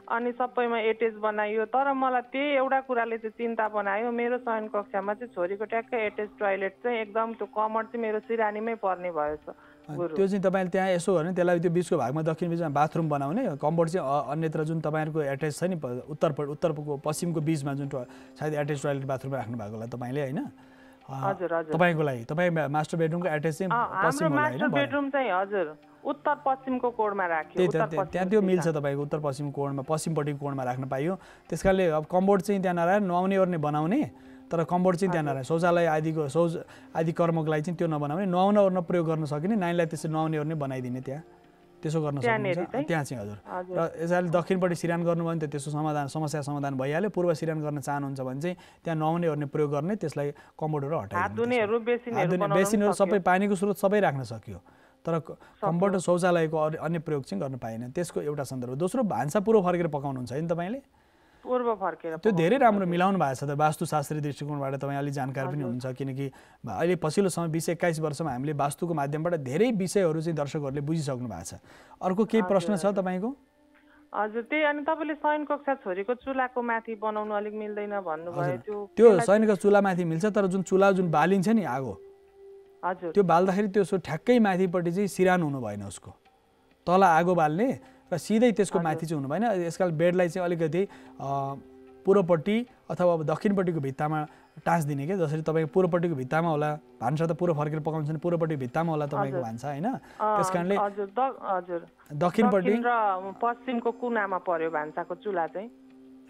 अनि सबैमा एटेच बनाइयो। तर मलाई त्यही एउटा कुराले चाहिँ चिन्ता बनायो, मेरो शयन कक्षामा चाहिँ छोरीको ठ्याक्कै एटेच टोयलेट चाहिँ एकदम त्यो कमर चाहिँ मेरो सिरानीमै पर्ने भयो छ गुरु। त्यो चाहिँ तपाईँले त्यहाँ यसो गर्ने, त्यसलाई त्यो बिचको भागमा दक्षिण बिचमा बाथरुम बनाउने, कम्बोर्ड चाहिँ अन्यत्र जुन तपाईँहरूको एटेच छ नि उत्तरको पश्चिमको बिचमा जुन सायद एटेच टोयलेट बाथरुम राख्नु भएको होला तपाईँले, होइन? हजुर तपाईँको लागि तपाईँ मास्टर बेडरुमको एटेच चाहिँ पश्चिम होला, होइन? बेडरुम चाहिँ हजुर उत्तर पश्चिमको कोडमा राख्यो। त्यहाँ त्यो मिल्छ तपाईँको उत्तर पश्चिम कोडमा, पश्चिमपट्टिको कोडमा राख्न पाइयो। त्यसकारणले अब कम्बोर्ड चाहिँ त्यहाँ नराखेर नुहाउने ओर्ने बनाउने, तर कम्बोर्ड चाहिँ त्यहाँ नराखेर शौचालय आदि कर्मको लागि चाहिँ त्यो नबनाउने, नुहाउन ओर्न प्रयोग गर्न सकिने, नानीलाई त्यसरी नुहाउने ओर्ने बनाइदिने त्यहाँ, त्यसो गर्न सकिन्छ त्यहाँ चाहिँ। हजुर, र यसरी दक्षिणपट्टि सिरान गर्नुभयो भने त त्यसको समस्या समाधान भइहाल्यो। पूर्व सिरान गर्न चाहनुहुन्छ भने चाहिँ त्यहाँ नुहाउने ओर्ने प्रयोग गर्ने, त्यसलाई कम्बोर्डहरू हटाइदिनु, बेसिनहरू सबै पानीको स्रोत सबै राख्न सकियो। तर कम्बोर्ड र शौचालयको अन्य प्रयोग चाहिँ गर्न पाएन। त्यसको एउटा सन्दर्भ। दोस्रो, भान्सा पूर्व फर्केर पकाउनुहुन्छ है तपाईँले? पूर्व फर्केर त्यो धेरै राम्रो मिलाउनु भएको छ त। वास्तुशास्त्री दृष्टिकोणबाट तपाईँ अलि जानकारी पनि हुनुहुन्छ, किनकि अहिले पछिल्लो समय 20-21 वर्षमा हामीले वास्तुको माध्यमबाट धेरै विषयहरू चाहिँ दर्शकहरूले बुझिसक्नु भएको छ। अर्को केही प्रश्न छ तपाईँको? हजुर, त्यही। अनि तपाईँले शयन कक्षा छोरीको चुलाको माथि बनाउनु अलिक मिल्दैन भन्नुभयो। त्यो शयनको चुला माथि मिल्छ, तर जुन चुला जुन बालिन्छ नि आगो, हजुर, त्यो बाल्दाखेरि त्यो ठ्याक्कै माथिपट्टि चाहिँ सिरान हुनु भएन, उसको तल आगो बाल्ने र सिधै त्यसको माथि चाहिँ हुनु भएन। यसकारण बेडलाई चाहिँ अलिकति पूर्वपट्टि अथवा दक्षिणपट्टिको भित्तामा टाँस दिने के। जसरी तपाईँको पूर्वपट्टिको भित्तामा होला भान्सा, त पूर्व फर्केर पकाउनुहुन्छ भने पूर्वपट्टिको भित्तामा होला तपाईँको भान्सा, होइन? त्यस कारणले दक्षिणपट्टि र पश्चिमको कुनामा पर्यो भान्साको चुला चाहिँ।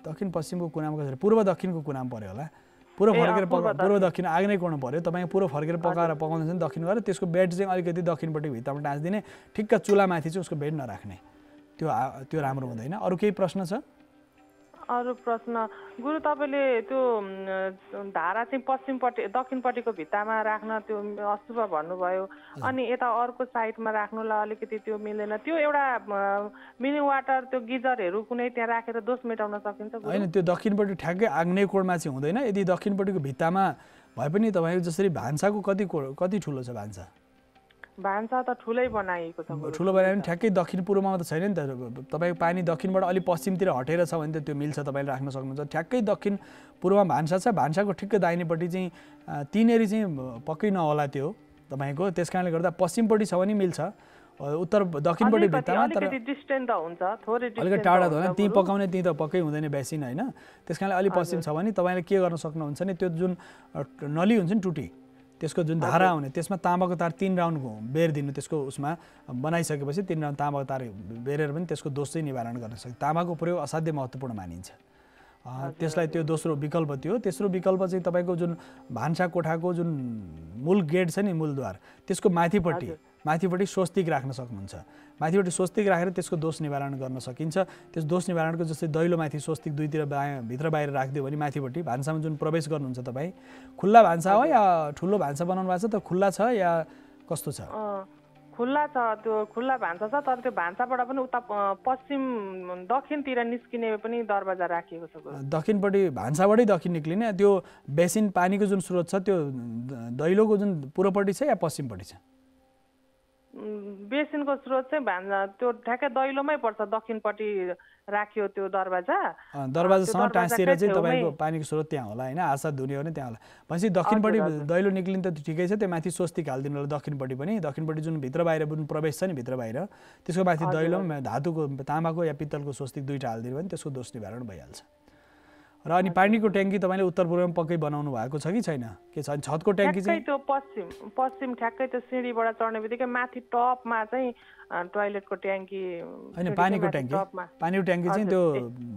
दक्षिण पश्चिमको कुनामा कसरी? पूर्व दक्षिणको कुनामा पर्यो होला। पूर्व फर्केर पूर्व दक्षिण आग्नेय कोण पर्यो। तपाईँ पूर्व फर्केर पकाएर पकाउनुहुन्छ भने दक्षिण गरेर त्यसको बेड चाहिँ अलिकति दक्षिणपट्टि भित्तामा टाँस दिने, ठिक्क चुलामाथि चाहिँ उसको बेड नराख्ने, त्यो राम्रो हुँदैन। अरू केही प्रश्न छ? अरू प्रश्न गुरु, तपाईँले त्यो धारा चाहिँ दक्षिणपट्टिको भित्तामा राख्न त्यो अशुभ भन्नुभयो, अनि यता अर्को साइडमा राख्नुलाई अलिकति त्यो मिल्दैन। त्यो एउटा मिनी वाटर त्यो गिजरहरू कुनै त्यहाँ राखेर दोष मेटाउन सकिन्छ? होइन, त्यो दक्षिणपट्टि ठ्याक्कै आग्नेय कोणमा चाहिँ हुँदैन। यदि दक्षिणपट्टिको भित्तामा भए पनि तपाईँको जसरी भान्साको कति ठुलो छ भान्सा? भान्सा त ठुलै बनाइएको छ। ठुलो बनायो भने ठ्याक्कै दक्षिण पूर्वमा त छैन नि त। तपाईँको पानी दक्षिणबाट अलिक पश्चिमतिर हटेर छ भने त त्यो मिल्छ, तपाईँले राख्न सक्नुहुन्छ। ठ्याक्कै दक्षिण पूर्वमा भान्सा छ, भान्साको ठिक्क दाहिनेपट्टि चाहिँ तिनेरी चाहिँ पक्कै नहोला त्यो तपाईँको। त्यस कारणले गर्दा पश्चिमपट्टि छ भने मिल्छ, दक्षिणपट्टि भित्तामा तर अलिकति टाढा त होइन, त्यहीँ पकाउने त्यहीँ त पक्कै हुँदैन बेसिन, होइन? त्यस कारणले अलिक पश्चिम छ भने तपाईँले के गर्न सक्नुहुन्छ भने त्यो जुन नली हुन्छ नि टुटी, त्यसको जुन धारा आउने त्यसमा ताँबाको तार 3 राउन्ड बेरिदिनु। त्यसको उसमा बनाइसकेपछि 3 राउन्ड ताँबाको तार बेरेर पनि त्यसको दोष चाहिँ निवारण गर्न सक्छ। ताँबाको प्रयोग असाध्यै महत्त्वपूर्ण मानिन्छ। त्यसलाई त्यो दोस्रो विकल्प थियो। तेस्रो विकल्प चाहिँ तपाईँको जुन भान्सा कोठाको जुन मूल गेट छ नि, मूलद्वार, त्यसको माथिपट्टि स्वस्तिक राख्न सक्नुहुन्छ। माथिपट्टि स्वस्तिक राखेर त्यसको दोष निवारण गर्न सकिन्छ। त्यस दोष निवारणको जस्तै दैलोमाथि स्वस्तिक दुईतिर भित्र बाहिर राखिदियो भने माथिपट्टि भान्सामा जुन प्रवेश गर्नुहुन्छ तपाईँ, खुल्ला भान्सा हो या ठुलो भान्सा बनाउनु भएको छ त? खुल्ला छ या कस्तो छ? खुल्ला छ, त्यो खुल्ला भान्सा छ, तर त्यो भान्साबाट पनि उता पश्चिम दक्षिणतिर निस्किने पनि दरवाजा राखिएको छ। दक्षिणपट्टि भान्साबाटै दक्षिण निक्लिने त्यो बेसिन पानीको जुन स्रोत छ त्यो दैलोको जुन पूर्वपट्टि छ या पश्चिमपट्टि छ? बेसिनको स्रोत चाहिँ त्यो ठ्याक्कै दैलोमै पर्छ, दक्षिणपट्टि राखियो त्यो दरवाजासँग टाँसिएर चाहिँ तपाईँको पानीको स्रोत त्यहाँ होला, होइन? हातसाथ धुने हो भने त्यहाँ होला। भनेपछि दक्षिणपट्टि दैलो निक्लिनु त ठिकै छ, त्यो माथि स्वस्तिक हालिदिनु होला। दक्षिणपट्टि पनि दक्षिणपट्टि जुन भित्र बाहिर जुन प्रवेश छ नि, भित्र बाहिर, त्यसको माथि दैलोमा धातुको ताँबाको या पित्तलको स्वस्तिक दुईवटा हालिदिनु भने त्यसको दोष निवारण भइहाल्छ। र अनि पानीको ट्याङ्की तपाईँले उत्तर पूर्वमा पक्कै बनाउनु भएको छ कि छैन? के छ छतको ट्याङ्की चाहिँ? त्यो पश्चिम ठ्याक्कै त्यो सिँढीबाट चढ्ने बित्तिकै माथि टपमा चाहिँ टोयलेटको ट्याङ्की होइन, पानीको ट्याङ्की चाहिँ त्यो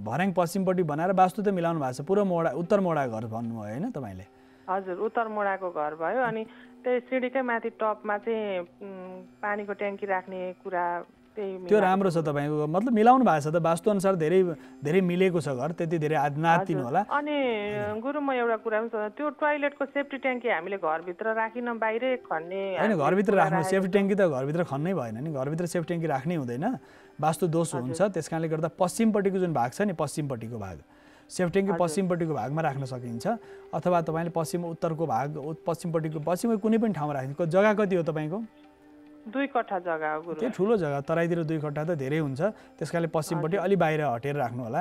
भर्याङ पश्चिमपट्टि बनाएर वास्तु त मिलाउनु भएको छ। उत्तर मोडा घर भन्नुभयो होइन तपाईँले? हजुर उत्तर मोडाको घर भयो। अनि त्यही सिडीकै माथि टपमा चाहिँ पानीको ट्याङ्की राख्ने कुरा त्यो राम्रो छ तपाईँको, मतलब मिलाउनु भएको छ त, वास्तुअनुसार धेरै धेरै मिलेको छ घर, त्यति धेरै नातिनु होला। अनि गुरु म एउटा कुरा पनि छ, त्यो टोयलेटको सेफ्टी ट्याङ्की हामीले घरभित्र राखिन बाहिरै खन्ने होइन? घरभित्र राख्नु सेफ्टी ट्याङ्की त घरभित्र खन्नै भएन नि, घरभित्र सेफ्टी ट्याङ्की राख्नै हुँदैन, वास्तु दोष हुन्छ। त्यस कारणले गर्दा पश्चिमपट्टिको जुन भाग छ नि, पश्चिमपट्टिको भाग सेफ्टी ट्याङ्की पश्चिमपट्टिको भागमा राख्न सकिन्छ, अथवा तपाईँले पश्चिम उत्तरको भाग पश्चिमपट्टिको कुनै पनि ठाउँमा राख्नु। जग्गा कति हो तपाईँको? 2 कट्ठा जग्गा हो गुरु। त्यो ठुलो जग्गा, तराईतिर 2 कट्ठा त धेरै हुन्छ, त्यसकारणले पश्चिमपट्टि अलि बाहिर हटेर राख्नु होला।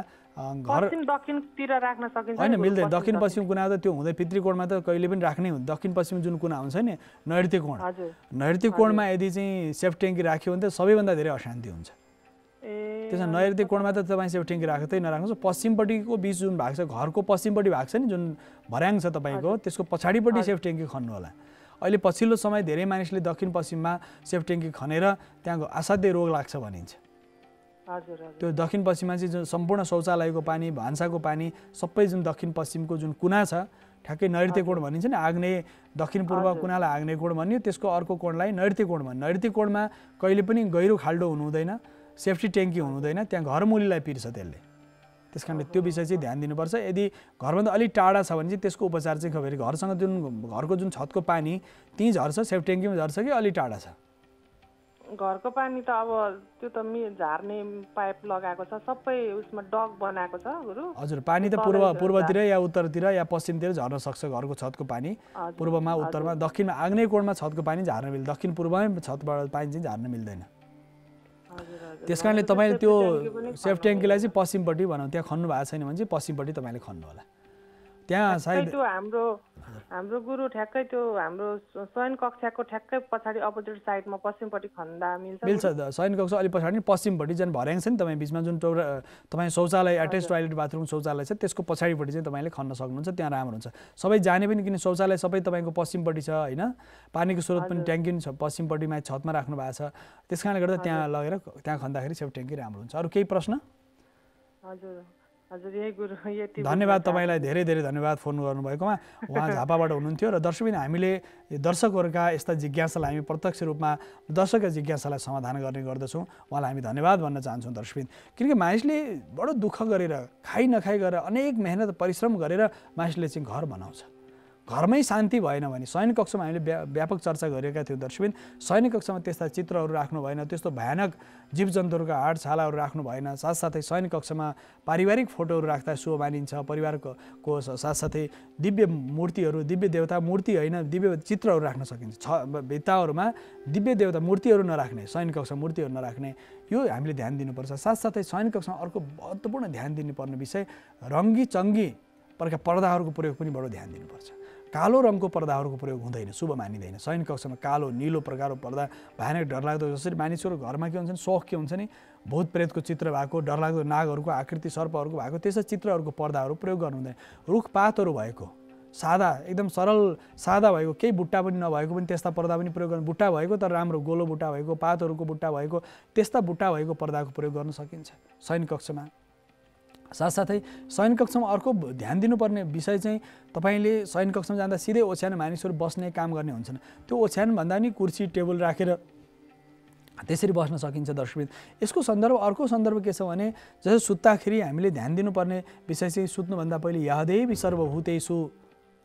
घर पश्चिम दक्षिणतिर राख्न सकिन्छ होइन? मिल्दैन, दक्षिण पश्चिम कुना त त्यो हुँदै, पितृकोणमा त कहिले पनि राख्नै हुँदैन। दक्षिण पश्चिम जुन कुना हुन्छ नि, नैऋत्य कोण, नैऋत्य कोणमा यदि चाहिँ सेफ्टी ट्याङ्की राख्यो भने त सबैभन्दा धेरै अशान्ति हुन्छ। त्यसमा नैऋत्य कोणमा त तपाईँ सेफ्टी ट्याङ्की राख्दै नराख्नुहोस्। पश्चिमपट्टिको बिच जुन भाग छ, घरको पश्चिमपट्टि भाग छ नि, जुन भर्याङ छ तपाईँको, त्यसको पछाडिपट्टि सेफ्टी ट्याङ्की खन्नु होला। अहिले पछिल्लो समय धेरै मानिसले दक्षिण पश्चिममा सेफ्टी ट्याङ्की खनेर त्यहाँ असाध्यै रोग लाग्छ भनिन्छ। त्यो दक्षिण पश्चिममा चाहिँ जुन सम्पूर्ण शौचालयको पानी, भान्साको पानी सबै जुन दक्षिण पश्चिमको जुन कुना छ, ठ्याक्कै नैऋत्य कोण भनिन्छ नि, आग्नेय दक्षिण पूर्व कुनालाई आग्नेय कोण भनियो, त्यसको अर्को कोणलाई नैऋत्य कोण भनियो। नैऋत्य कोणमा कहिले पनि गहिरो खाल्डो हुनु हुँदैन, सेफ्टी ट्याङ्की हुनु हुँदैन, त्यहाँ घरमुलीलाई पिर्छ त्यसले। त्यस कारणले त्यो विषय चाहिँ ध्यान दिनुपर्छ। यदि घरभन्दा अलिक टाढा छ भने चाहिँ त्यसको उपचार चाहिँ खबरी, घरसँग जुन घरको जुन छतको पानी त्यहीँ झर्छ, सेफ्टी ट्याङ्कीमा झर्छ कि अलि टाढा छ? घरको पानी त अब त्यो त झार्ने पाइप लगाएको छ, सबै उसमा डक बनाएको छ गुरु। हजुर, पानी त पूर्वतिर या उत्तरतिर या पश्चिमतिर झर्न सक्छ घरको छतको पानी, पूर्वमा उत्तरमा। दक्षिणमा आग्नेय कोणमा छतको पानी झार्न मिल्दैन, दक्षिण पूर्वमै छतबाट पानी चाहिँ झार्न मिल्दैन। त्यस कारणले तपाईँले त्यो सेफ्टी ट्याङ्कीलाई चाहिँ पश्चिमपट्टि भनौँ, त्यहाँ खन्नु भएको छैन भने चाहिँ पश्चिमपट्टि तपाईँले खन्नु होला। त्यहाँ सायद त्यो हाम्रो गुरु ठ्याक्कै त्यो हाम्रो शयन कक्षाको ठ्याक्कै पछाडि अपोजिट साइडमा पश्चिमपट्टि खन्दा मिल्छ। शयन कक्षा अलि पछाडि पश्चिमपट्टि जुन भर्याङ छ नि तपाईँ बिचमा, जुन तपाईँ शौचालय एट्याच टोयलेट बाथरुम शौचालय छ, त्यसको पछाडिपट्टि चाहिँ तपाईँले खन्न सक्नुहुन्छ, त्यहाँ राम्रो हुन्छ। सबै जाने पनि, किन शौचालय सबै तपाईँको पश्चिमपट्टि छ होइन, पानीको स्रोत पनि ट्याङ्की पनि छ पश्चिमपट्टिमा, छतमा राख्नु भएको छ। त्यस कारणले गर्दा त्यहाँ लगेर त्यहाँ खन्दाखेरि सेफ्टी ट्याङ्की राम्रो हुन्छ। अरू केही प्रश्न? धन्यवाद तपाईँलाई, धेरै धेरै धन्यवाद फोन गर्नुभएकोमा। उहाँ झापाबाट हुनुहुन्थ्यो र दर्शकबिन हामीले दर्शकहरूका यस्ता जिज्ञासालाई हामी प्रत्यक्ष रूपमा दर्शकका जिज्ञासालाई समाधान गर्ने गर्दछौँ। उहाँलाई हामी धन्यवाद भन्न चाहन्छौँ दर्शकबिन, किनकि मानिसले बडो दुःख गरेर खाइ नखाइ गरेर अनेक मेहनत परिश्रम गरेर मानिसले चाहिँ घर बनाउँछ। घरमै शान्ति भएन भने, शयन कक्षमा हामीले व्यापक चर्चा गरेका थियौँ दर्शकबिन, शयन कक्षमा त्यस्ता चित्रहरू राख्नु भएन, त्यस्तो भयानक जीवजन्तुहरूका हाडछालाहरू राख्नु भएन। साथसाथै शयन कक्षमा पारिवारिक फोटोहरू राख्दा शुभ मानिन्छ। परिवारको साथसाथै दिव्य मूर्तिहरू, दिव्य देवता मूर्ति होइन, दिव्य चित्रहरू राख्न सकिन्छ। भित्ताहरूमा दिव्य देवता मूर्तिहरू नराख्ने, शयन कक्षा मूर्तिहरू नराख्ने, यो हामीले ध्यान दिनुपर्छ। साथसाथै शयन कक्षमा अर्को महत्त्वपूर्ण ध्यान दिनुपर्ने विषय रङ्गी चङ्गी प्रकारका पर्दाहरूको प्रयोग पनि बडो ध्यान दिनुपर्छ। कालो रङको पर्दाहरूको प्रयोग हुँदैन, शुभ मानिँदैन। शयन कक्षमा कालो नीलो प्रकारको पर्दा भयानक डरलाग्दो, जसरी मानिसहरू घरमा के हुन्छ नि, शौक के हुन्छ नि, भूत प्रेतको चित्र भएको, डरलाग्दो नागहरूको आकृति सर्पहरूको भएको, त्यस्ता चित्रहरूको पर्दाहरू प्रयोग गर्नु हुँदैन। रुखपातहरू भएको, सादा एकदम सरल सादा भएको, केही बुट्टा पनि नभएको पनि त्यस्ता पर्दा पनि प्रयोग गर्नु, बुट्टा भएको तर राम्रो गोलो बुट्टा भएको, पातहरूको बुट्टा भएको, त्यस्ता बुट्टा भएको पर्दाको प्रयोग गर्न सकिन्छ शयन कक्षमा। साथसाथै शयन कक्षमा अर्को ध्यान दिनुपर्ने विषय चाहिँ, तपाईँले शयन कक्षमा जाँदा सिधै ओछ्यान मानिसहरू बस्ने काम गर्ने हुन्छन्, त्यो ओछ्यान भन्दा नि कुर्सी टेबल राखेर त्यसरी बस्न सकिन्छ दर्शकबिन। यसको सन्दर्भ, अर्को सन्दर्भ के छ भने, जस्तै सुत्दाखेरि हामीले ध्यान दिनुपर्ने विषय चाहिँ, सुत्नुभन्दा पहिले यहदेवी सर्वभूतेषु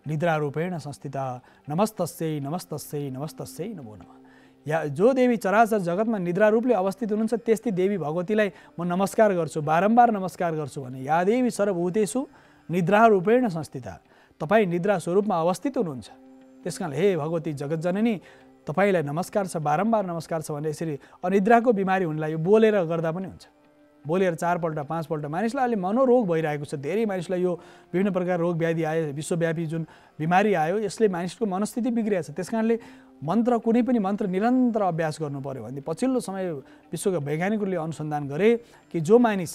निद्रारूपेण संस्थिता नमस्तस्यै नमस्तस्यै नमस्तस्यै नमो नमः। या जो देवी चराचर जगतमा निद्रा रूपले अवस्थित हुनुहुन्छ, त्यस्तै देवी भगवतीलाई म नमस्कार गर्छु, बारम्बार नमस्कार गर्छु भने या देवी सर्वभूतेषु निद्रा रूपेण संस्थिता, तपाईँ निद्रा स्वरूपमा अवस्थित हुनुहुन्छ। त्यस कारणले हे भगवती जगतजननी, तपाईँलाई नमस्कार छ, बारम्बार नमस्कार छ भने यसरी अनिद्राको बिमारी हुनलाई यो बोलेर गर्दा पनि हुन्छ। बोलेर 4 पल्ट 5 पल्ट मानिसलाई अहिले मनोरोग भइरहेको छ, धेरै मानिसलाई यो विभिन्न प्रकार रोग व्याधि आयो, विश्वव्यापी जुन बिमारी आयो, यसले मानिसको मनस्थिति बिग्रिएको छ। त्यस कारणले मन्त्र, कुनै पनि मन्त्र निरन्तर अभ्यास गर्नु पर्यो भने, पछिल्लो समय विश्वका वैज्ञानिकहरूले अनुसन्धान गरे कि जो मानिस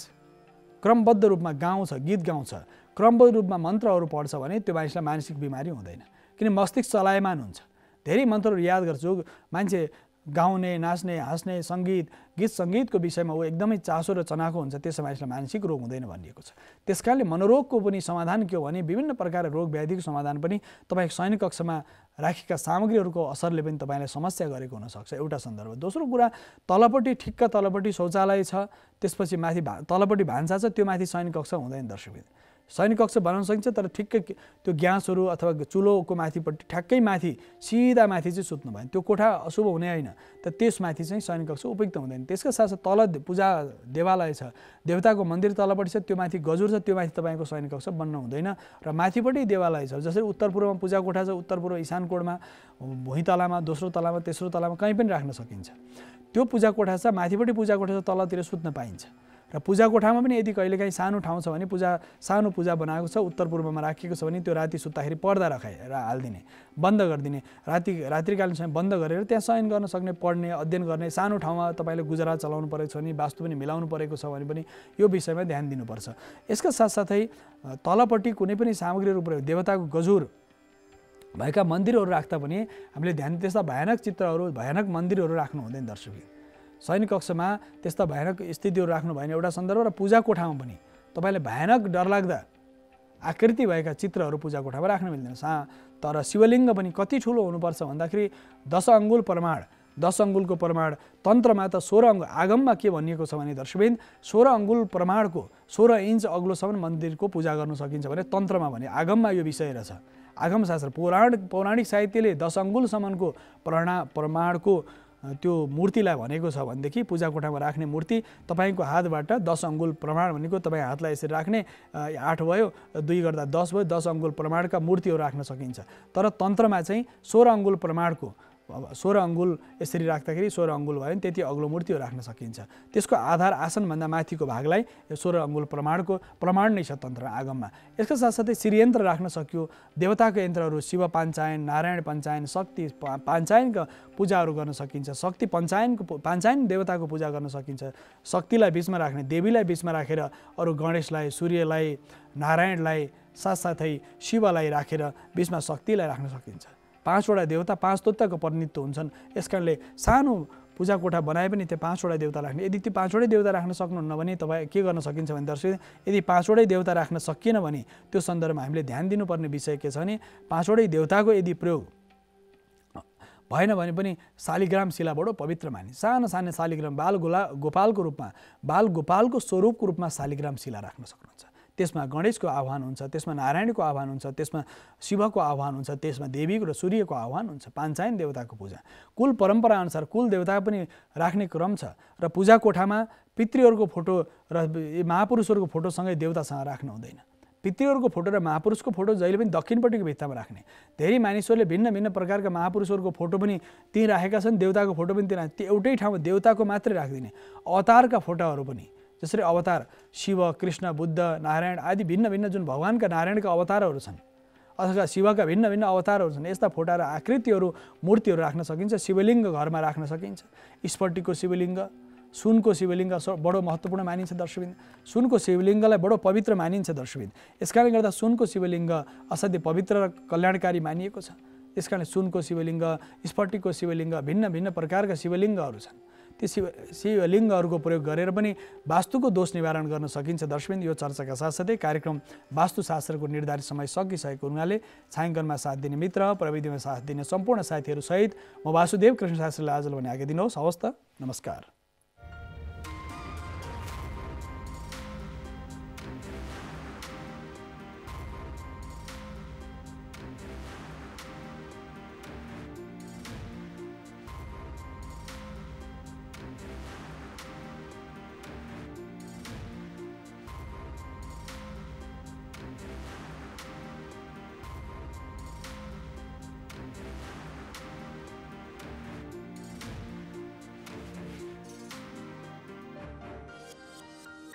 क्रमबद्ध रूपमा गाउँछ, गीत गाउँछ, क्रमबद्ध रूपमा मन्त्रहरू पढ्छ भने त्यो मानिसलाई मानसिक बिमारी हुँदैन, किन मस्तिष्क चलायमान हुन्छ। धेरै मन्त्रहरू याद गर्छु, मान्छे गाउने, नाच्ने, हाँस्ने, गीत सङ्गीतको विषयमा ऊ एकदमै चासो र चनाखो हुन्छ, त्यसो मानिसलाई मानसिक रोग हुँदैन भनिएको छ। त्यस कारणले मनोरोगको पनि समाधान के हो भने विभिन्न प्रकारका रोग व्याधिको समाधान पनि तपाईँको शयन कक्षमा राखेका सामग्रीहरूको असरले पनि तपाईँलाई समस्या गरेको हुनसक्छ, एउटा सन्दर्भ। दोस्रो कुरा, तलपट्टि ठिक्क तलपट्टि शौचालय छ, त्यसपछि माथि तलपट्टि भान्सा छ, त्यो माथि शयन कक्ष हुँदैन दर्शकबिन। शयन कक्ष बनाउन सकिन्छ, तर ठिक्कै त्यो ग्यासहरू अथवा चुलोको माथिपट्टि ठ्याक्कै माथि सिधा माथि चाहिँ सुत्नु भयो, त्यो कोठा अशुभ हुने होइन, तर त्यसमाथि चाहिँ शयन कक्ष उपयुक्त हुँदैन। त्यसका साथसाथ तल पूजा देवालय छ, देवताको मन्दिर तलपट्टि छ, त्यो माथि गजुर छ, त्यो माथि तपाईँको शयन कक्ष बन्न हुँदैन। र माथिपट्टि देवालय छ, जसरी उत्तर पूर्वमा पूजा कोठा छ, उत्तर पूर्व इशान कोणमा, भुइँ तलामा, दोस्रो तलामा, तेस्रो तलामा कहीँ पनि राख्न सकिन्छ। त्यो पूजा कोठा छ, माथिपट्टि पूजा कोठा छ, तलतिर सुत्न पाइन्छ। र पूजा कोठामा पनि यदि कहिलेकाहीँ सानो ठाउँ छ भने सानो पूजा बनाएको छ, उत्तर पूर्वमा राखिएको छ भने त्यो राति सुत्दाखेरि पर्दा हालिदिने, बन्द गरिदिने, रात्रिकालीन समय बन्द गरेर त्यहाँ शयन गर्न सक्ने, पढ्ने, अध्ययन गर्ने। सानो ठाउँमा तपाईँले गुजरात चलाउनु परेको छ भने, वास्तु पनि मिलाउनु परेको छ भने पनि यो विषयमा ध्यान दिनुपर्छ। यसका साथसाथै तलपट्टि कुनै पनि सामग्रीहरू प्रयोग, देवताको गजुर भएका मन्दिरहरू राख्दा पनि हामीले ध्यान, त्यस्ता भयानक चित्रहरू, भयानक मन्दिरहरू राख्नु हुँदैन दर्शक। शयन कक्षमा त्यस्ता भयानक स्थितिहरू राख्नु भएन, एउटा सन्दर्भ। र पूजा कोठामा पनि तपाईँले भयानक डरलाग्दा आकृति भएका चित्रहरू पूजा कोठामा राख्न मिल्दैन। तर शिवलिङ्ग पनि कति ठुलो हुनुपर्छ भन्दाखेरि 10 अङ्गुल प्रमाण, 10 अङ्गुलको प्रमाण। तन्त्रमा त 16 अङ्गुल, आगममा के भनिएको छ भने दर्शकबिन 16 अङ्गुल प्रमाणको 16 इन्च अग्लोसम्म मन्दिरको पूजा गर्न सकिन्छ भने तन्त्रमा भने, आगममा यो विषय रहेछ। आगमशास्त्र पौराणिक साहित्यले 10 अङ्गुलसम्मको प्रमाणको त्यो मूर्तिलाई भनेको छ भनेदेखि पूजा कोठामा राख्ने मूर्ति तपाईँको हातबाट 10 अङ्गुल प्रमाण भनेको तपाईँ हातलाई यसरी राख्ने, 8 भयो, 2 गर्दा 10 भयो, 10 अङ्गुल प्रमाणका मूर्तिहरू राख्न सकिन्छ। तर तन्त्रमा चाहिँ 16 अङ्गुल प्रमाणको, 16 अङ्गुल यसरी राख्दाखेरि 16 अङ्गुल भयो भने त्यति अग्लो मूर्तिहरू राख्न सकिन्छ। त्यसको आधार आसनभन्दा माथिको भागलाई 16 अङ्गुल प्रमाण नै छ तन्त्र आगममा। यसका साथसाथै श्रीयन्त्र राख्न सक्यो, देवताको यन्त्रहरू, शिव पाञ्चायन, नारायण पाञ्चायन, शक्ति पाञ्चायनका पूजाहरू गर्न सकिन्छ। शक्ति पाञ्चायन देवताको पूजा गर्न सकिन्छ। शक्तिलाई बिचमा राख्ने, देवीलाई बिचमा राखेर अरू गणेशलाई, सूर्यलाई, नारायणलाई, साथसाथै शिवलाई राखेर बिचमा शक्तिलाई राख्न सकिन्छ। 5 वटा देवता, 5 तत्त्वको प्रतिनिधित्व हुन्छन्। यस कारणले सानो पूजा कोठा बनाए पनि त्यो 5 वटा देवता राख्ने। यदि त्यो 5 वटै देवता राख्न सक्नुहुन्न भने तपाईँ के गर्न सकिन्छ भने दर्शक, यदि 5 वटै देवता राख्न सकिएन भने त्यो सन्दर्भमा हामीले ध्यान दिनुपर्ने विषय के छ भने 5 वटै देवताको यदि प्रयोग भएन भने पनि शालिग्राम शिला बडो पवित्र मानिन्छ। सानो शालिग्राम गोपालको रूपमा, गोपालको स्वरूपको रूपमा शालिग्राम शिला राख्न सक्नुहुन्छ। त्यसमा गणेशको आह्वान हुन्छ, त्यसमा नारायणको आह्वान हुन्छ, त्यसमा शिवको आह्वान हुन्छ, त्यसमा देवीको र सूर्यको आह्वान हुन्छ। पाञ्चायन देवताको पूजा कुल परम्परा अनुसार कुल देवता पनि राख्ने क्रम छ। र पूजा कोठामा पितृहरूको फोटो र महापुरुषहरूको फोटोसँगै देवतासँग राख्नु हुँदैन। पितृहरूको फोटो र महापुरुषको फोटो जहिले पनि दक्षिणपट्टिको भित्तामा राख्ने। धेरै मानिसहरूले भिन्न प्रकारका महापुरुषहरूको फोटो पनि त्यहीँ राखेका छन्, देवताको फोटो पनि त्यहाँ, त्यो एउटै ठाउँमा देवताको मात्रै राखिदिने। अवतारका फोटोहरू पनि, जसरी अवतार शिव, कृष्ण, बुद्ध, नारायण आदि भिन्न जुन भगवानका नारायणका अवतारहरू छन् अथवा शिवका भिन्न अवतारहरू छन्, यस्ता फोटा र आकृतिहरू, मूर्तिहरू राख्न सकिन्छ। शिवलिङ्ग घरमा राख्न सकिन्छ। स्फटिकको शिवलिङ्ग, सुनको शिवलिङ्ग बडो महत्त्वपूर्ण मानिन्छ दर्शकबिन। सुनको शिवलिङ्गलाई बडो पवित्र मानिन्छ दर्शकबिन। यसकारणले गर्दा सुनको शिवलिङ्ग असाध्यै पवित्र र कल्याणकारी मानिएको छ। यसकारणले सुनको शिवलिङ्ग, स्फटिकको शिवलिङ्ग, भिन्न प्रकारका शिवलिङ्गहरू छन्। ती शिवलिङ्गहरूको प्रयोग गरेर पनि वास्तुको दोष निवारण गर्न सकिन्छ दर्शकबिन। यो चर्चाका साथसाथै कार्यक्रम वास्तुशास्त्रको निर्धारित समय सकिसकेको हुनाले छायाङ्कनमा साथ दिने मित्र, प्रविधिमा साथ दिने सम्पूर्ण साथीहरू सहित म वासुदेव कृष्ण शास्त्रीलाई आजलाई भने आज्ञा दिनुहोस्। हवस् त, नमस्कार।